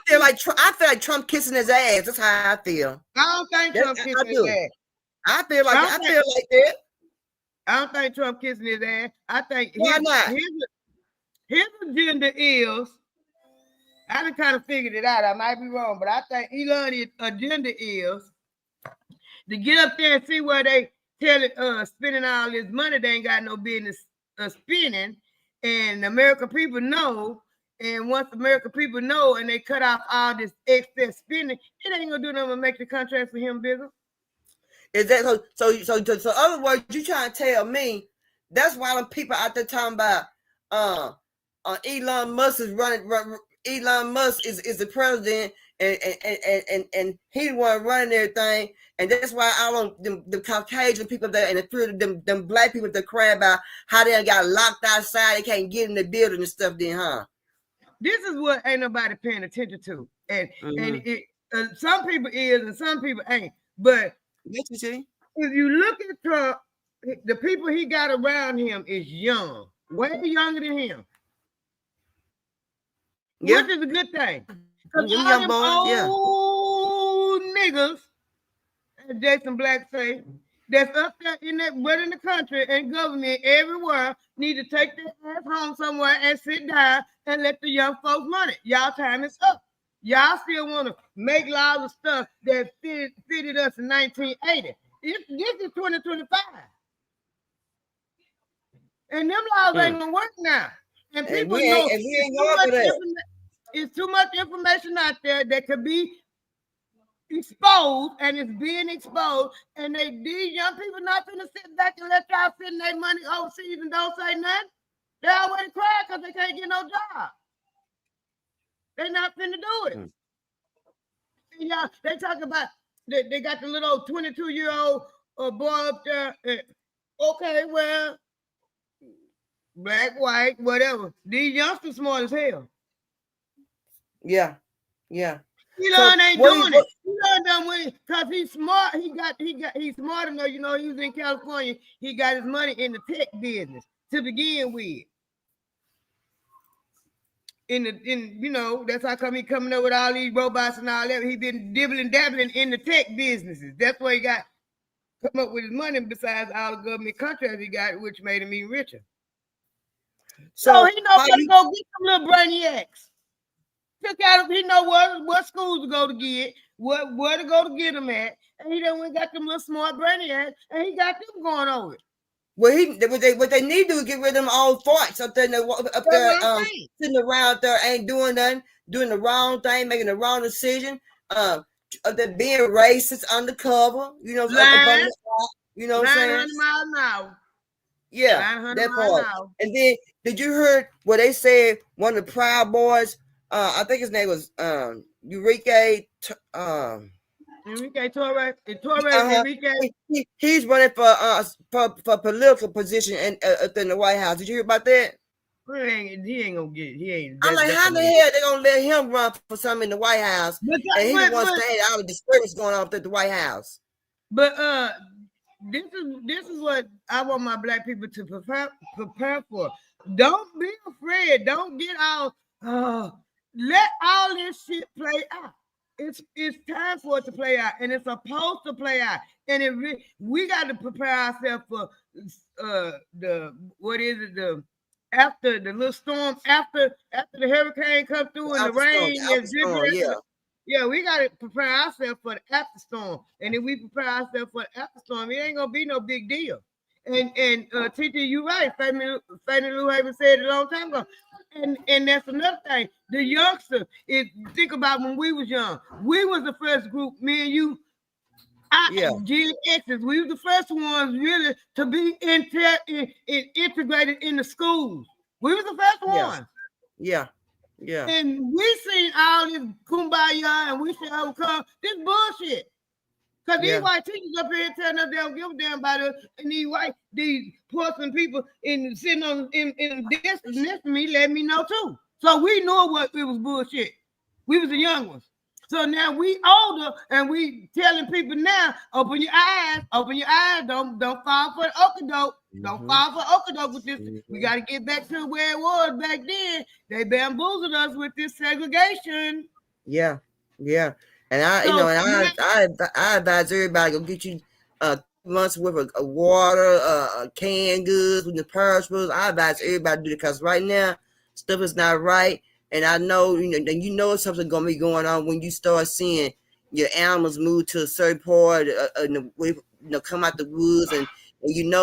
feel like Trump kissing his ass. That's how I feel. I don't think Trump kissing his ass. I feel like that. I don't think Trump kissing his ass. I think why not? His agenda is, I done kind of figured it out. I might be wrong, but I think Elon's agenda is to get up there and see where they tell it spending all this money they ain't got no business spending, and the American people know. And once the American people know and they cut off all this excess spending, it ain't gonna do nothing but make the contract for him bigger. Is that so? Other words, you trying to tell me that's why them people out there talking about Elon Musk is running. Elon Musk is the president, and he the one running everything, and that's why I want the Caucasian people there and them black people that cry about how they got locked outside, they can't get in the building and stuff. Then, huh? This is what ain't nobody paying attention to, and it some people is and some people ain't. But if you look at Trump, the people he got around him is young, way younger than him, which is a good thing. Because all them old niggas, as Jason Black say, that's up there in the country and government everywhere need to take their ass home somewhere and sit down and let the young folks run it. Y'all time is up. Y'all still want to make laws of stuff that fitted us in 1980. This is 2025. And them laws ain't gonna work now. And people know it's too much information out there that could be exposed, and it's being exposed, and these young people not gonna sit back and let y'all spend their money overseas and don't say nothing. They already crying because they can't get no job. They're not finna do it. And y'all, they talk about they got the little 22-year-old boy up there. Okay, well, black, white, whatever. These youngsters smart as hell. Yeah. Elon ain't doing it. Elon done with it because he's smart. He's smart enough. You know, he was in California. He got his money in the tech business to begin with. That's how come he coming up with all these robots and all that. He been dabbling in the tech businesses. That's where he got come up with his money. Besides all the government contracts he got, which made him even richer. So So he know how where to you? go get some little brainiacs. Took out, he know what schools to go to get, where to go to get them at, and he done went got them little smart brainiacs, and he got them going over it. Well, what they need to do is get rid of them old farts up there, up That's there, what I'm saying. sitting around up there, ain't doing nothing, doing the wrong thing, making the wrong decision, they're being racist undercover, up on Line, the side, you know what I'm saying? 900 miles an hour. Yeah, 900 that miles an part. hour. And then, did you hear what they said? One of the Proud Boys, I think his name was Enrique. Enrique Torres, Uh-huh. Enrique. He's running for political position in the White House. Did you hear about that? He ain't gonna get it. He ain't. I'm like, That's how a the no. hell they gonna let him run for something in the White House? And he the one saying all the disturbance going on at the White House. But this is what I want my black people to prepare for. Don't be afraid. Don't get out. Let all this shit play out. It's time for it to play out, and it's supposed to play out. And we got to prepare ourselves for the what is it the after the little storm after the hurricane come through and the rain is dripping. Yeah. Yeah, we got to prepare ourselves for the after storm. And if we prepare ourselves for the after storm, it ain't going to be no big deal. And TT, you right. Fannie Lou Haven said it a long time ago. And that's another thing. The youngster, think about when we was young. We was the first group, me and you, Gen X's, we were the first ones really to be integrated in the schools. We was the first ones. Yeah. And we seen all this kumbaya and we should overcome this bullshit. Because these white teachers up here telling us they don't give a damn about us, and these Portland people sitting on in this next to me let me know too. So we knew what it was bullshit. We was the young ones. So now we older and we telling people now, open your eyes, don't fall for the okadoke. Don't fall for okadoke with this. We got to get back to where it was back then. They bamboozled us with this segregation. Yeah. And I advise everybody go get you 2 months worth of water, canned goods with the perishables. I advise everybody to do it because right now stuff is not right. And I know, something's gonna be going on when you start seeing your animals move to a certain part, come out the woods, and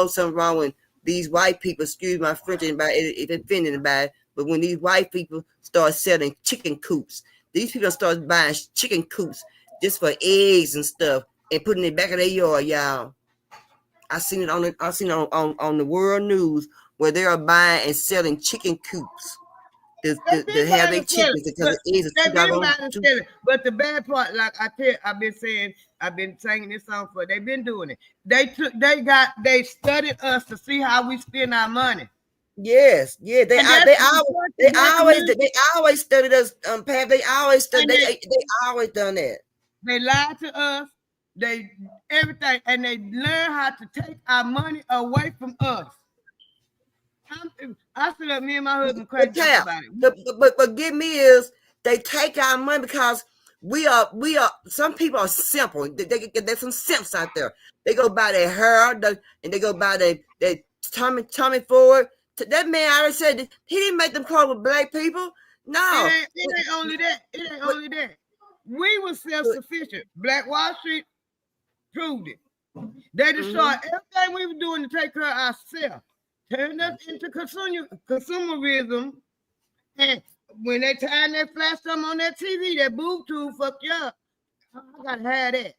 something wrong when these white people. Excuse my French, if offended about it, but when these white people start selling chicken coops, these people start buying chicken coops just for eggs and stuff and putting it back in their yard, y'all. I seen it on the world news where they are buying and selling chicken coops. To have their chickens because it is a But the bad part, like I've been singing this song for. They've been doing it. They studied us to see how we spend our money. Yes, they always studied us. Pap, they always studied. They always done that. They lied to us. They everything, and they learn how to take our money away from us. I stood up, me and my husband crazy about it. But get me is they take our money because we are some people are simple. There's some simps out there. They go buy their hair and they go buy their tummy forward. That man already said he didn't make them clothes with black people. No. It ain't only that. We were self-sufficient. Black Wall Street proved it. They destroyed everything we were doing to take care of ourselves. Turned us into consumerism, and when they time that flash something on that TV, that boob tube fuck you up. I gotta have that.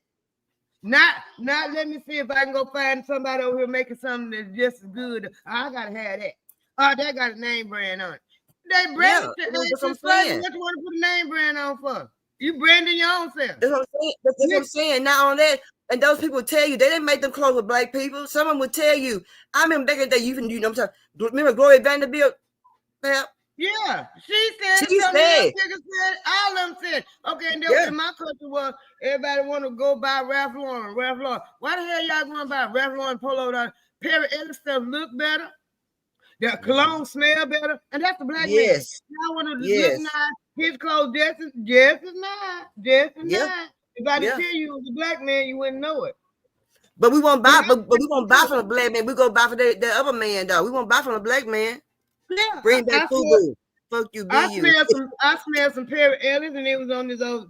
Not let me see if I can go find somebody over here making something that's just as good. I gotta have that. Oh, that got a name brand on it. They brand it. What you want to put a name brand on for? You branding your own self. That's what I'm saying. Not on that. And those people tell you they didn't make them clothes with black people. Some of them would tell you. I remember back in the day, remember Gloria Vanderbilt? Yeah, she said. All of them said. Okay, and then my culture was everybody want to go buy Ralph Lauren. Why the hell y'all going to buy Ralph Lauren polo? Perry Ellis stuff look better. Their cologne smell better, and that's the black man. Y'all want to look nice. His clothes just as nice. If I didn't tell you it was a black man, you wouldn't know it. But we won't buy. But we won't buy from a black man. We go buy from the other man, though. We won't buy from a black man. Yeah, Bring back FUBU. Fuck you, be you. I smelled some Perry Ellis, and it was on this old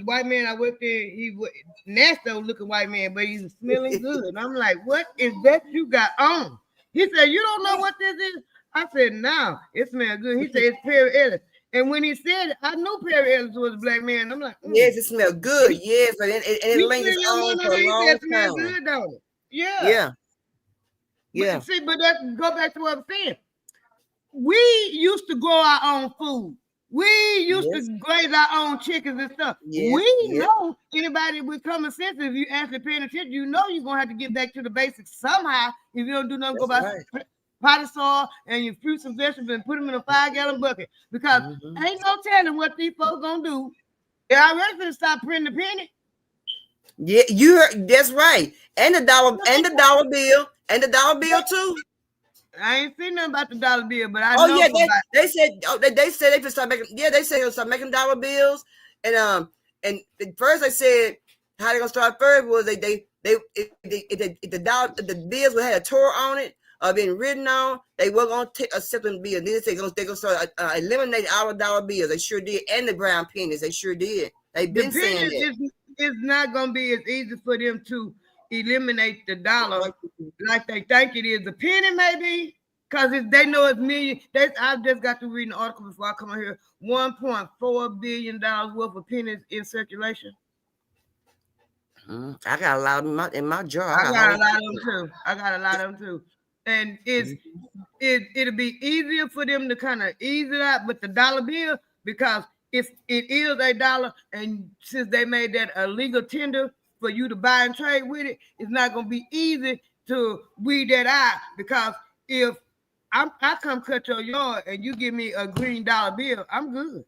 white man I worked there. He was nasty old looking white man, but he was smelling good. And I'm like, what is that you got on? He said, you don't know what this is? I said, no, it smells good. He said, it's Perry Ellis. And when he said it, I knew Perry Ellis was a black man. I'm like, yes, it smells good. Yes, and it lingers on for a long time. Good, don't it? Yeah. Yeah. Yeah. But, see, but that go back to what I'm saying. We used to grow our own food. We used to graze our own chickens and stuff. We know anybody with common sense, if you actually paying attention, you know you're going to have to get back to the basics somehow. If you don't do nothing, go by potted soil and your fruits and vegetables and put them in a 5-gallon bucket. Because ain't no telling what these folks going to do. They're already going to stop printing the penny. Yeah, you heard, that's right. And the dollar bill. And the dollar bill too. I ain't seen nothing about the dollar bill, but I know. They said they could start making. Yeah, they said they'll start making dollar bills. And first they said how they gonna start first was if the bills would have a tour on it or been written on, they were gonna accept them bills. Then they gonna start eliminating all the dollar bills. They sure did, and the brown pennies. They sure did. They've been saying that. It's not gonna be as easy for them to eliminate the dollar like they think it is. The penny maybe, because they know it's million. I just got to read an article before I come on here. $1.4 billion worth of pennies in circulation. I got a lot in my jar. I got a lot of them too. And it'll be easier for them to kind of ease it out, but the dollar bill, because if it is a dollar, and since they made that a legal tender for you to buy and trade with it, it's not going to be easy to weed that out, because if I come cut your yard and you give me a green dollar bill, I'm good.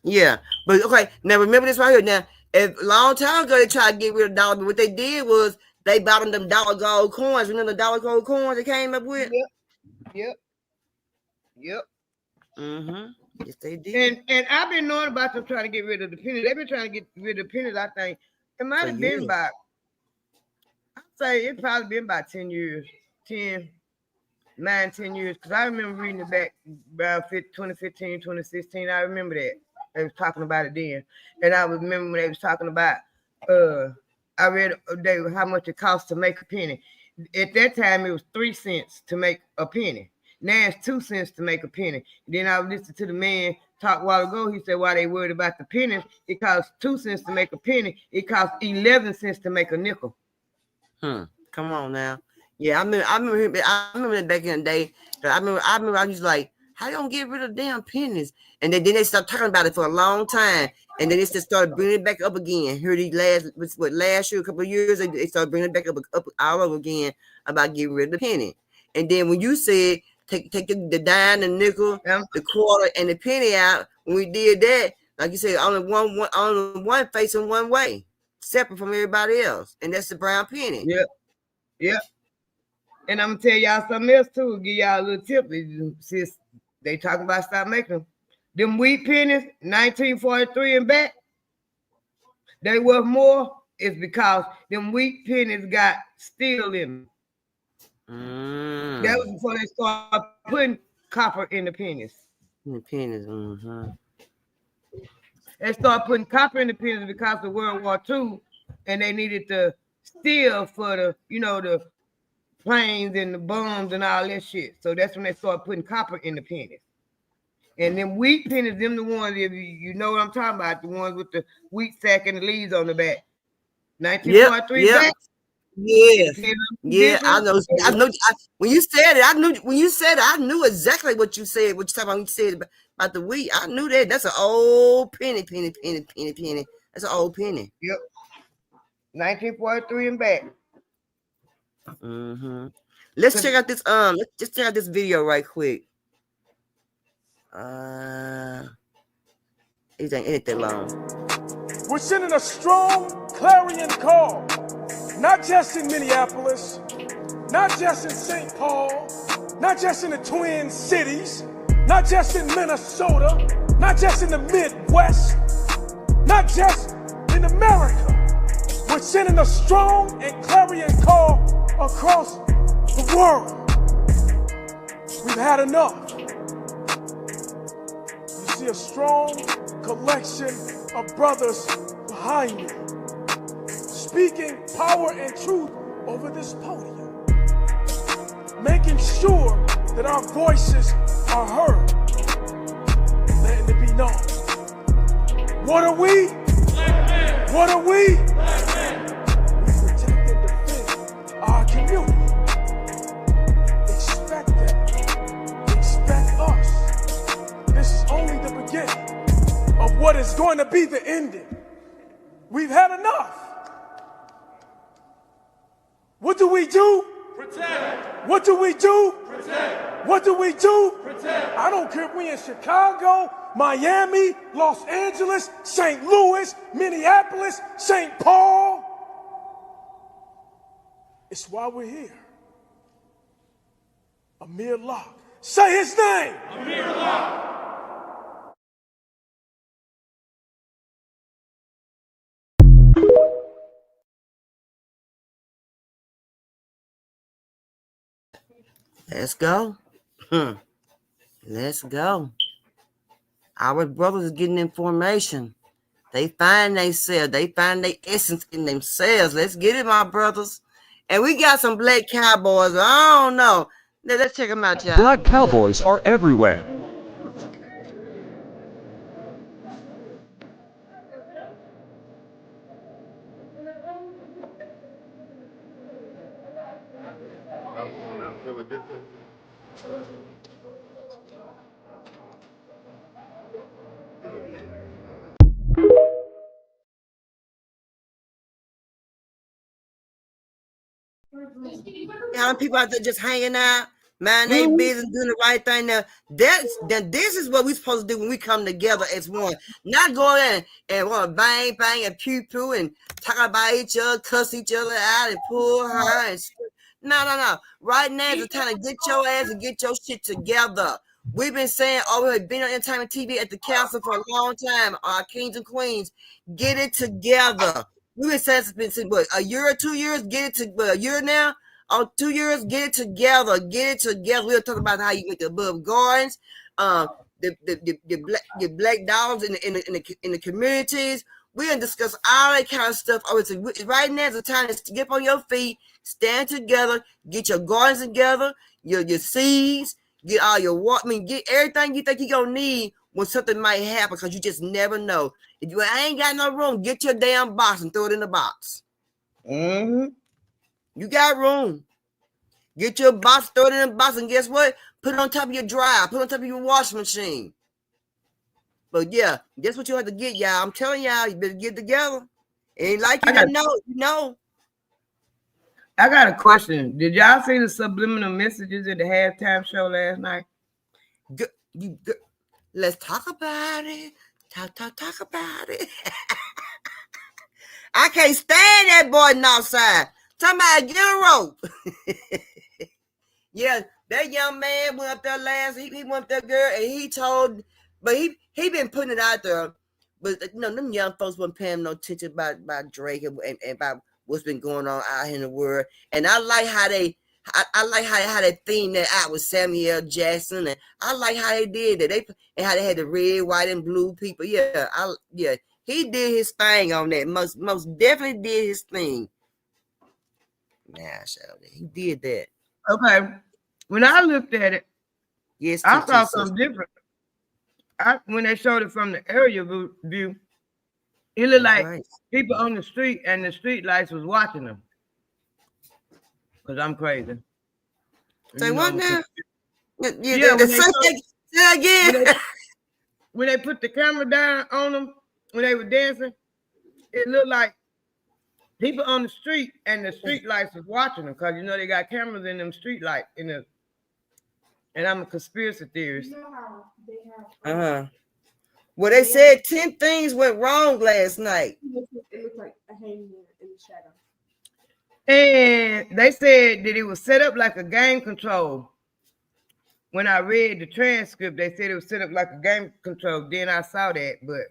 Yeah, but okay, now remember this right here. Now, a long time ago they tried to get rid of dollar, but what they did was they bought them dollar gold coins. Remember the dollar gold coins they came up with? Yep. Yes, they did. And I've been knowing about them trying to get rid of the penny. They've been trying to get rid of the pennies, I think. It might have been about, I'd say it's probably been about 10 years, 10 years, because I remember reading it back around 2015, 2016. I remember that. They was talking about it then. And I remember when they was talking about, I read how much it costs to make a penny. At that time, it was 3 cents to make a penny. Now it's 2 cents to make a penny. Then I listened to the man talk a while ago. He said, why they worried about the pennies? It costs 2 cents to make a penny. It costs 11 cents to make a nickel. Come on now. Yeah, I remember that back in the day. I remember I was like, how you gonna get rid of damn pennies? And then they stopped talking about it for a long time. And then they just started bringing it back up again. Here these last year, a couple of years, they started bringing it back up all over again about getting rid of the penny. And then when you said take the dime, the nickel, the quarter, and the penny out, when we did that, like you said, only one facing one way, separate from everybody else, and that's the brown penny. Yep. And I'm gonna tell y'all something else too. Give y'all a little tip. Since they talking about stop making them. Them wheat pennies, 1943 and back, they worth more. Is because them wheat pennies got steel in them. That was before they started putting copper in the pennies. They started putting copper in the pennies because of World War II, and they needed the steel for the, the planes and the bombs and all that shit. So that's when they started putting copper in the pennies. And them wheat pennies, them the ones, if you know what I'm talking about, the ones with the wheat sack and the leaves on the back. 1943 back. Yes. Yeah, I know. When you said it, I knew exactly what you said. What you talking about when you said about the wheat. I knew that. That's an old penny. That's an old penny. Yep. 1943 and back. Let's check out this. Let's just check out this video right quick. It ain't that long. We're sending a strong clarion call, not just in Minneapolis, not just in St. Paul, not just in the Twin Cities, not just in Minnesota, not just in the Midwest, not just in America. We're sending a strong and clarion call across the world. We've had enough. see a strong collection of brothers behind me, speaking power and truth over this podium, making sure that our voices are heard, letting it be known. What are we? Black men. What are we? Black men. We protect and defend our community. Expect them. Expect us. This is only the beginning of what is going to be the ending. We've had enough. What do we do? Protect. What do we do? Protect. What do we do? Protect. I don't care if we in Chicago, Miami, Los Angeles, St. Louis, Minneapolis, St. Paul. It's why we're here. Amir Locke. Say his name. Amir Locke. Let's go. Let's go. Our brothers getting information. They find themselves. They find their essence in themselves. Let's get it, my brothers. And we got some black cowboys. I don't know. Let's check them out, y'all. Black cowboys are everywhere. Young people out there just hanging out, man, they business, doing the right thing. Now, this is what we supposed to do when we come together as one. Not go in and want to bang, bang, and pew, pew, and talk about each other, cuss each other out, and pull her. And no. Right now is the time to get your ass and get your shit together. We've been saying, we've been on entertainment TV at the council for a long time. Our kings and queens, get it together. We've been saying it's been what, a year or 2 years. Get it to a year now. 2 years, get it together. Get it together. We'll talk about how you get the above gardens, the black dogs in the communities. We're gonna discuss all that kind of stuff. Right now is the time to get up on your feet, stand together, get your gardens together, your seeds, get all your water. I mean, get everything you think you're gonna need when something might happen, because you just never know. If you ain't got no room, get your damn box and throw it in the box. You got room. Get your box, throw it in the box, and guess what? Put it on top of your dryer. Put it on top of your washing machine. But yeah, that's what you have to get, y'all. I'm telling y'all, you better get together. Ain't like you know. I got a question. Did y'all see the subliminal messages at the halftime show last night? Let's talk about it. Talk about it. I can't stand that boy outside. Somebody get a rope. Yeah, that young man went up there he went up there, girl, and he told, but he been putting it out there. But them young folks weren't paying no attention about Drake and about what's been going on out here in the world. And I like how they themed that out with Samuel Jackson, and I like how they did that. And how they had the red, white, and blue people. Yeah, he did his thing on that. Most definitely did his thing. He did that. Okay. When I looked at it, yes, I saw something different. When they showed it from the area view, it looked like people on the street, and the street lights was watching them. Because I'm crazy. Say what now? Yeah, say again. When they put the camera down on them, when they were dancing, it looked like people on the street, and the street lights was watching them, because they got cameras in them street lights and I'm a conspiracy theorist. Well, they said 10 things went wrong last night. It looked like a hangman in the shadow. And they said that it was set up like a game control. When I read the transcript, they said it was set up like a game control. Then I saw that, but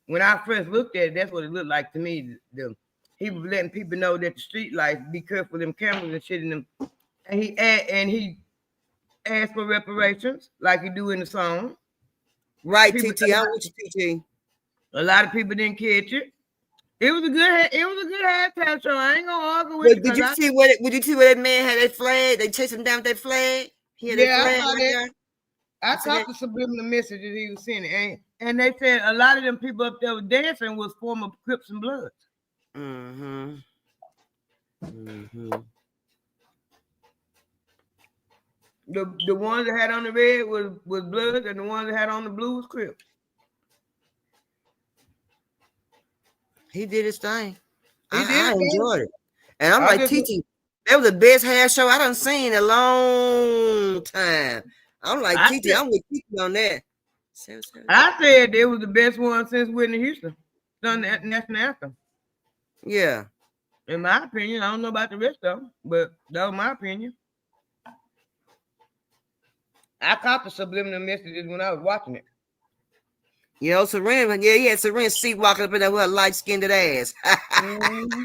when I first looked at it, that's what it looked like to me. He was letting people know that the street lights, be careful of them cameras and shit in them. And he asked for reparations, like he do in the song. Right, People, TT. I'm with you, TT. a lot of people didn't catch it. It was a good halftime show. I ain't gonna argue with But you did because you see what? Did you see where that man had that flag? They chased him down with that flag. He had that yeah, I flag saw right that. there. I see caught that? the subliminal messages he was sending, and they said a lot of them people up there was dancing was former Crips and Bloods. Mm-hmm. Mm-hmm. The ones that had on the red was Bloods, and the ones that had on the blue was Crips. He did his thing. He I did it. enjoyed it. And I'm I like, just TT, that was the best half show I done seen in a long time. I'm like, I TT, said, I'm with TT on that. I said it was the best one since Whitney Houston done that national anthem. Yeah. In my opinion, I don't know about the rest of them, but that was my opinion. I caught the subliminal messages when I was watching it. You know, Serena, he had Serena seat walking up in there with her light-skinned ass. Mm-hmm.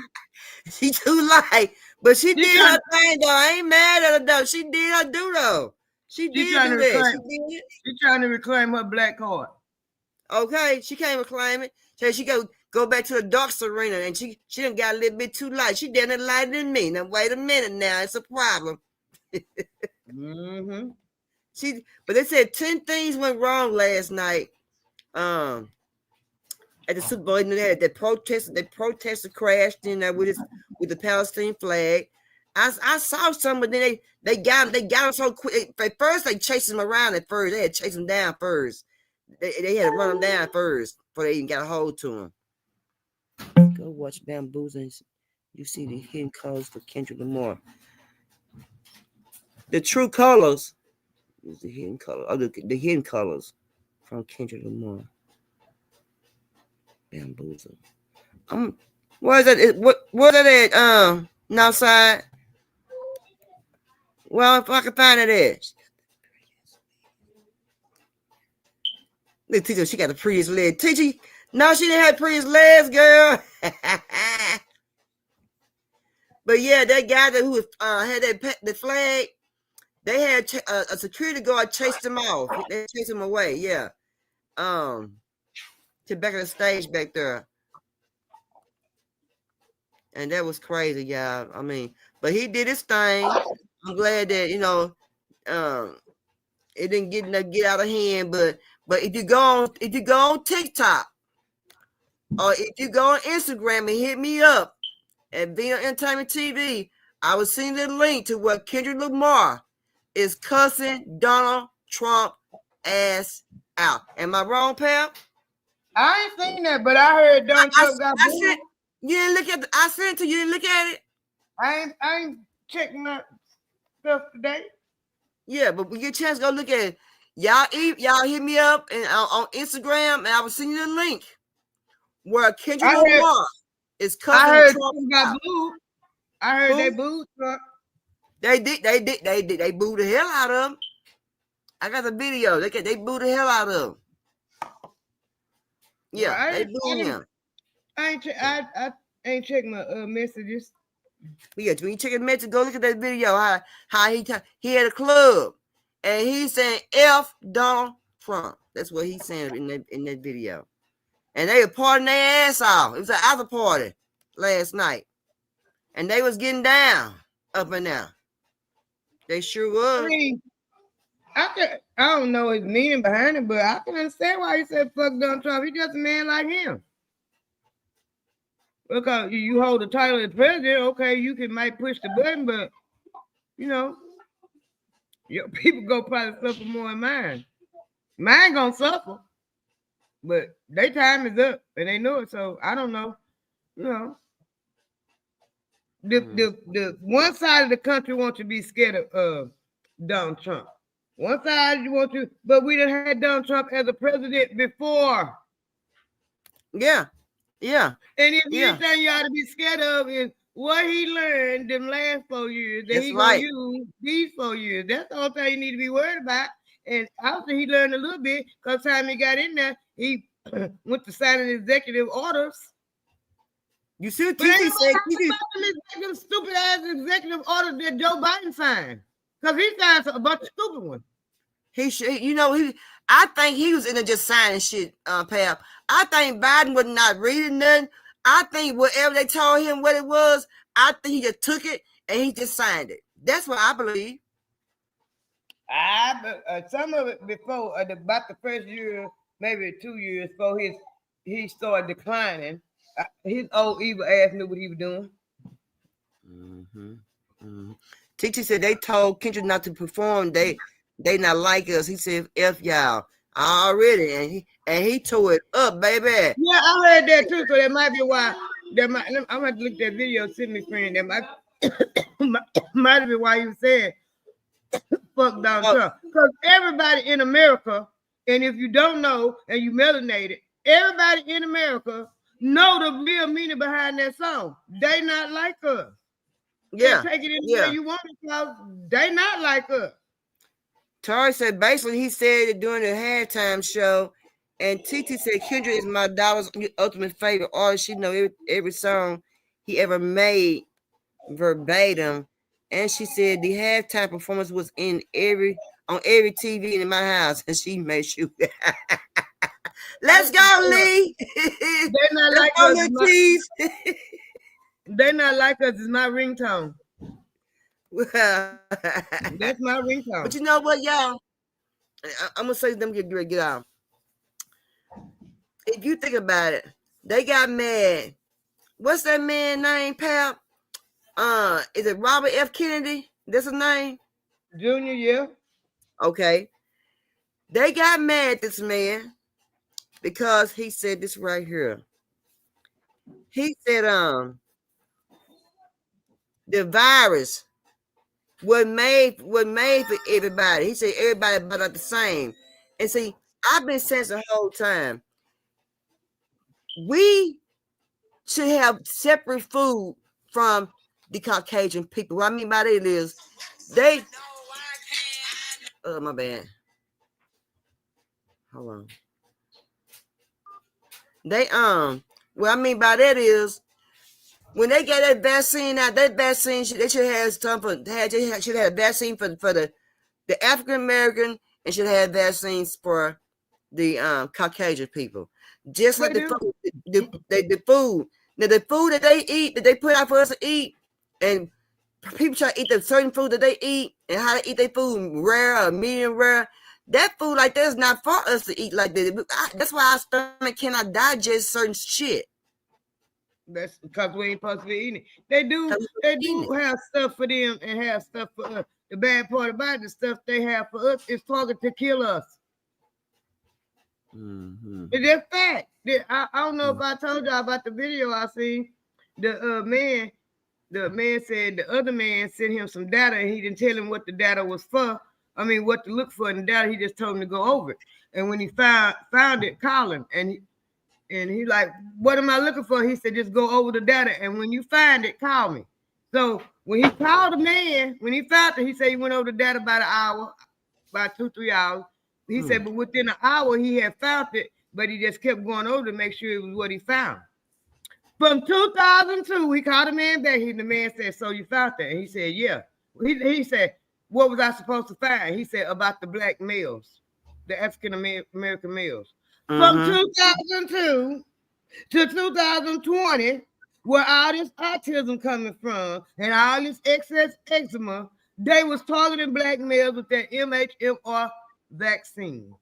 She too light, but she She did trying, her thing, though. I ain't mad at her, though. She did her do, though. She she did trying do to that. reclaim. She did. She trying to reclaim her black card. Okay, she can't reclaim it. So she go back to the dark Serena, and she done got a little bit too light. She done it lighter than me. Now wait a minute. Now it's a problem. Mm-hmm. But they said 10 things went wrong last night. At the Super Bowl, the protester crashed in there with the Palestine flag. I saw some, but then they got him so quick. At first, they chased him around. At first, they had to chase him down first. They had to run him down first before they even got a hold to him. Go watch Bamboozle. You see the hidden colors for Kendrick Lamar. The true colors is the hidden color. Oh, the hidden colors from Kendrick Lamar. Bamboozle. Where's that? Where's that at? Outside. Well, if I can find it at. Look, teacher, she got the prettiest leg. Teacher, no, she didn't have prettiest legs, girl. But yeah, that guy who had the flag, they had a security guard chased him off. They chased him away. Yeah. To back of the stage back there. And that was crazy, y'all. I mean, but he did his thing. I'm glad that, it didn't get out of hand. But if you go on TikTok or if you go on Instagram and hit me up at Vina Entertainment TV, I will send the link to where Kendrick Lamar is cussing Donald Trump ass out. Am I wrong, pal? I ain't seen that, but I heard Donald Trump got booed. You didn't look at I sent it to you. You didn't look at it. I ain't checking my stuff today. Yeah, but when you get a chance, go look at it. Y'all hit me up and on Instagram, and I will send you the link where Kendrick Lamar is cussing I heard Trump got out. booed. I heard they booed Trump. They booed the hell out of him. I got the video. They booed the hell out of him. Yeah, Well, they booed him. I ain't checking my messages. But yeah, when you check his message, go look at that video. How he had a club and he's saying F Donald Trump. That's what he's saying in that video. And they were partying their ass off. It was an after party last night. And they was getting down up and down. They sure was. I mean, I don't know his meaning behind it, but I can understand why he said fuck Donald Trump. He's just a man like him. Because you hold the title as president, okay, you might push the button, but your people go probably suffer more than mine. Mine gonna suffer, but their time is up and they know it. So I don't know. The one side of the country wants to be scared of Donald Trump. One side you want to, but we done had Donald Trump as a president before. Yeah. Yeah. And if anything you ought to be scared of is what he learned them last 4 years that he gonna use these 4 years. That's the only thing you need to be worried about. And also he learned a little bit because time he got in there, he went to signing executive orders. You see what TT said? Them stupid ass executive orders that Joe Biden signed. Because he signed a bunch of stupid ones. I think he was in there just signing shit, Pap. I think Biden was not reading nothing. I think whatever they told him what it was, I think he just took it and he just signed it. That's what I believe. Some of it before about the first year, maybe 2 years before he started declining. His old evil ass knew what he was doing. TT said they told Kendrick not to perform. They not like us. He said F y'all already, and he tore it up, baby. Yeah, I heard that too. So that might be why. I'm gonna have to look that video. Send me friend. That might be why you said fuck Donald Trump. Because everybody in America, and if you don't know and you melanated, everybody in America know the real meaning behind that song. They not like us. Yeah, take it any way you want it, because they not like us. Tori said basically he said it during the halftime show, and TT said Kendrick is my daughter's ultimate favorite artist. She know every song he ever made verbatim, and she said the halftime performance was on every TV in my house, and she made sure. Let's go, Lee. They're not like us. They're not like us. It's my ringtone. That's my ringtone. But you know what, y'all? I'm gonna say them get out. If you think about it, they got mad. What's that man name, pal? Is it Robert F. Kennedy? That's his name? Junior, yeah. Okay. They got mad at this man because he said this right here. He said, the virus was made for everybody. He said everybody about the same. And see, I've been saying the whole time, we should have separate food from the Caucasian people. What I mean by that is they my bad. Hold on. They what I mean by that is when they get that vaccine out, that vaccine they should have something should have a vaccine for the African American and should have vaccines for the Caucasian people. Just like the food. Now the food that they eat, that they put out for us to eat, and people try to eat the certain food that they eat and how they eat their food, rare or medium rare. That food like that is not for us to eat like that. That's why our stomach cannot digest certain shit. That's because we ain't supposed to be eating it. They do have stuff for them and have stuff for us. The bad part about the stuff they have for us is targeted to kill us. It's just fact. I don't know if I told y'all about the video I seen. The man said the other man sent him some data and he didn't tell him what the data was for. I mean, what to look for in the data. He just told him to go over it. And when he found it, call him. And he like, what am I looking for? He said, just go over the data. And when you find it, call me. So when he called the man, when he found it, he said he went over the data about an hour, about 2-3 hours. He said, but within an hour, he had found it, but he just kept going over to make sure it was what he found. From 2002, he called the man back. The man said, so you found that? And he said, yeah. He said, what was I supposed to find? He said, about the black males, the African American males. From 2002 to 2020, where all this autism coming from and all this excess eczema, they was targeting black males with that MMR vaccine.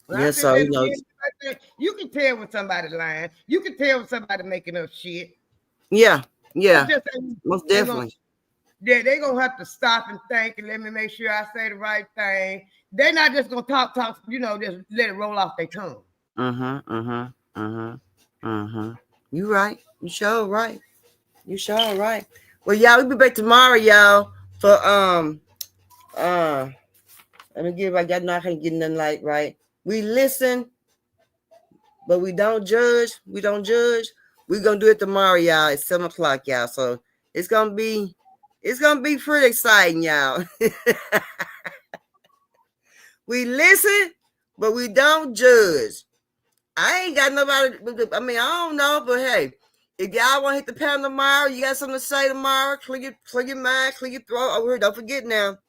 Yes, so you can tell when somebody's lying. You can tell when somebody making up shit. Yeah, most definitely. They're gonna have to stop and think and let me make sure I say the right thing. They're not just gonna talk, just let it roll off their tongue. You right. You sure right. Well, y'all, we'll be back tomorrow, y'all. For let me give I got not can't get nothing right. We listen, but we don't judge. We're gonna do it tomorrow, y'all, at 7:00, y'all. So it's gonna be pretty exciting, y'all. We listen, but we don't judge. I ain't got nobody. I mean, I don't know, but hey, If y'all want to hit the panel tomorrow, you got something to say tomorrow, clear your mind, clear your throat. Over here, don't forget now.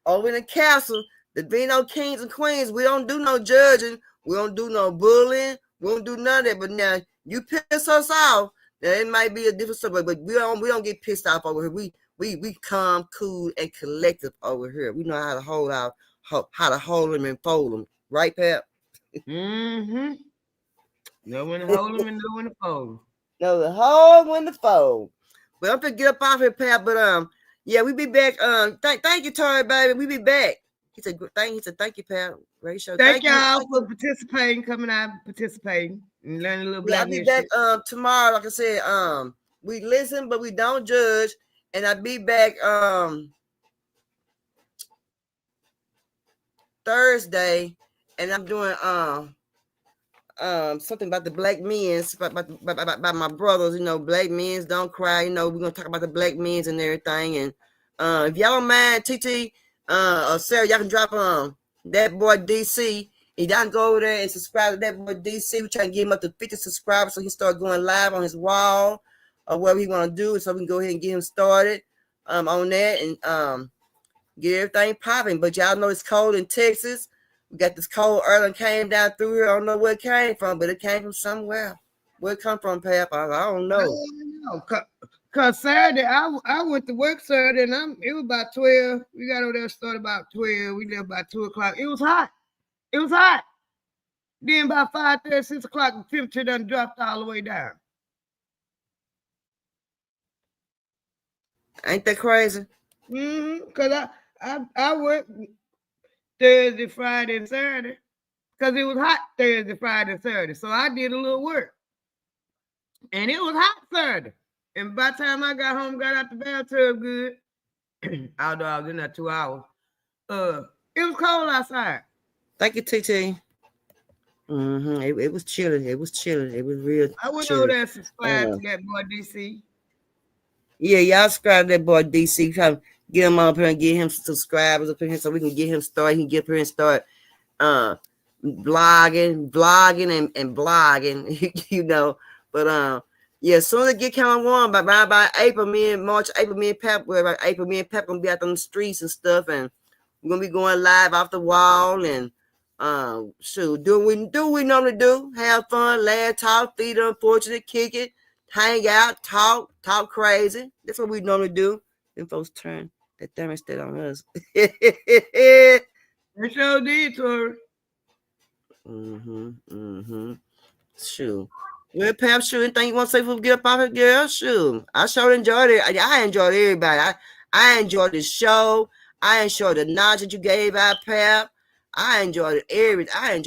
Over in the castle, the Vino kings and queens, we don't do no judging. We don't do no bullying. We don't do none of that. But now, you piss us off, now it might be a different subject, but we don't get pissed off over here. We calm, cool, and collective over here. We know how to hold them and fold them. Right, Pep? Mm-hmm. Know when to hold them and know when to fold them. No, the whole when the fold. But I'm gonna get up off here, Pat. But yeah, we be back. Thank you, Tori, baby. We be back. He said thank you, Pat. Great show. Thank you. y'all for participating, coming out, participating, and learning a little Yeah, Black I'll be history. back tomorrow. Like I said, we listen, but we don't judge. And I'll be back Thursday, and I'm doing something about the black men's by my brothers. You know, black men's don't cry. You know, we're gonna talk about the black men's and everything. And if y'all don't mind, TT or Sarah, y'all can drop that boy DC. And y'all can go over there and subscribe to that boy DC. We're trying to get him up to 50 subscribers so he start going live on his wall or whatever he want to do, so we can go ahead and get him started on that and get everything popping. But y'all know it's cold in Texas. We got this cold early came down through here. I don't know where it came from, but it came from somewhere. Where it come from, Pap? I don't know. Cause Saturday I went to work Saturday and it was about 12. We got over there started about 12. We left about 2 o'clock. It was hot. It was hot. Then about 5:30, 6 o'clock, the temperature done dropped all the way down. Ain't that crazy? Cause I worked Thursday, Friday, and Saturday. Cause it was hot Thursday, Friday, and Saturday. So I did a little work. And it was hot Saturday. And by the time I got home, got out the bathtub good, although I was in there 2 hours, it was cold outside. Thank you, TT. It was chilly. It was chilly. It was real. I went chilly. over there and subscribed to that boy DC. Yeah, y'all subscribe to that boy DC. Try to get him up here and get him subscribers up here so we can get him started. He can get up here and start blogging and blogging, you know. But yeah, as soon as it get kind of warm, by April, me and Pep gonna be out on the streets and stuff, and we're gonna be going live off the wall and shoot, do we normally do? Have fun, laugh, talk, feed the unfortunate, kick it, hang out, talk crazy. That's what we normally do. Then folks turn that thermostat on us. They sure did, Tori. Shoot. Well, Pap, shoot, anything you want to say before we get up out here, girl? Shoot. I sure enjoyed it. I enjoyed everybody. I enjoyed the show. I enjoyed the knowledge that you gave out, Pap. I enjoyed everything. I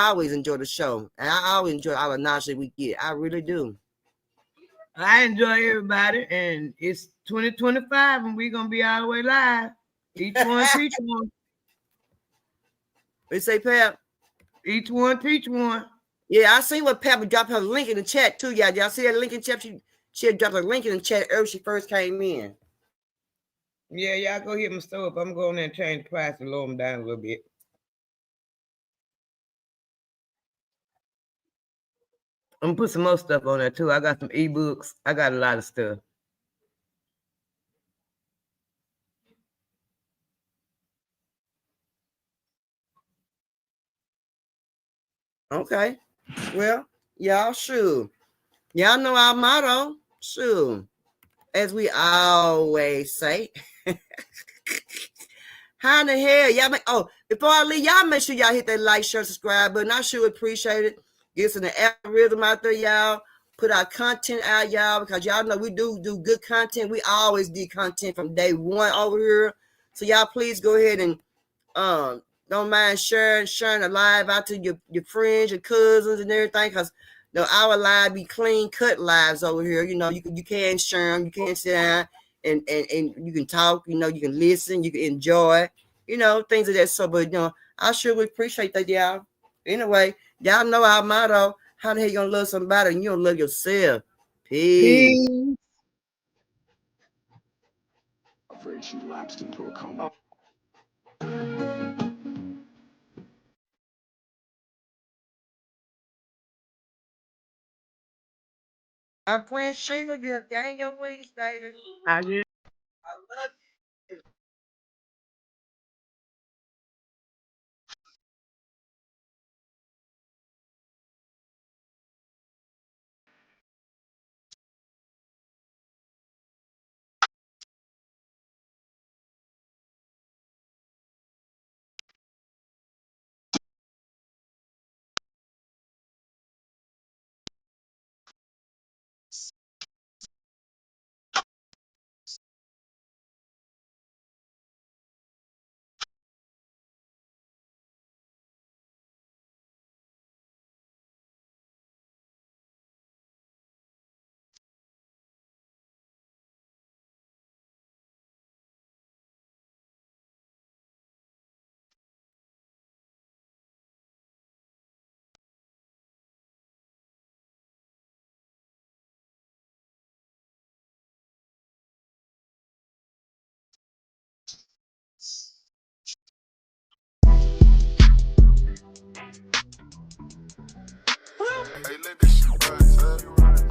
always enjoy the show. And I always enjoy all the knowledge that we get. I really do. I enjoy everybody, and it's 2025, and we're gonna be all the way live. Each one teach one. What you say, Pap? Each one teach one. Yeah, I see what Pap dropped her link in the chat too. Y'all see that link in the chat? She had dropped a link in the chat earlier she first came in. Yeah, y'all go hit my store up. I'm going there and change the price and lower them down a little bit. I'm gonna put some more stuff on there too. I got some ebooks. I got a lot of stuff. Okay. Well, y'all, shoot. Y'all know our motto. Shoot. As we always say. How in the hell? Y'all before I leave, y'all make sure y'all hit that like, share, subscribe button. I sure appreciate it. Get us in the algorithm out there, y'all. Put our content out, y'all, because y'all know we do good content. We always do content from day one over here. So y'all please go ahead and don't mind sharing the live out to your friends, your cousins, and everything, because our live be clean cut lives over here. You know, you can share them, you can sit down and you can talk. You know, you can listen, you can enjoy. You know, things of that sort. But I sure would appreciate that, y'all. Anyway, y'all know our motto: how the hell you gonna love somebody and you don't love yourself? Peace. Afraid she lapsed into a coma. I'm playing Sheila, you gang your wings, baby. I just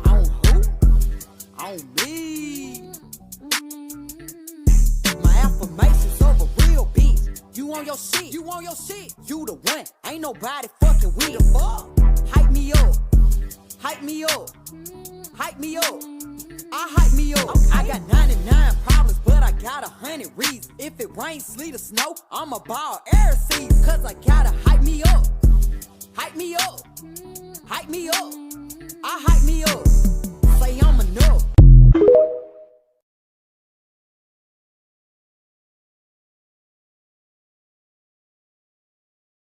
On who? On me. My affirmations of a real bitch. You on your shit. You on your shit. You the one. Ain't nobody fucking with the fuck. Hype me up. Hype me up. Hype me up. I hype me up. I got 99 problems, but I got 100 reasons. If it rains, sleet, or snow, I'ma ball air season. Cause I gotta hype me up. Hype me up. Hype me up. I hype me up. Say I'm enough.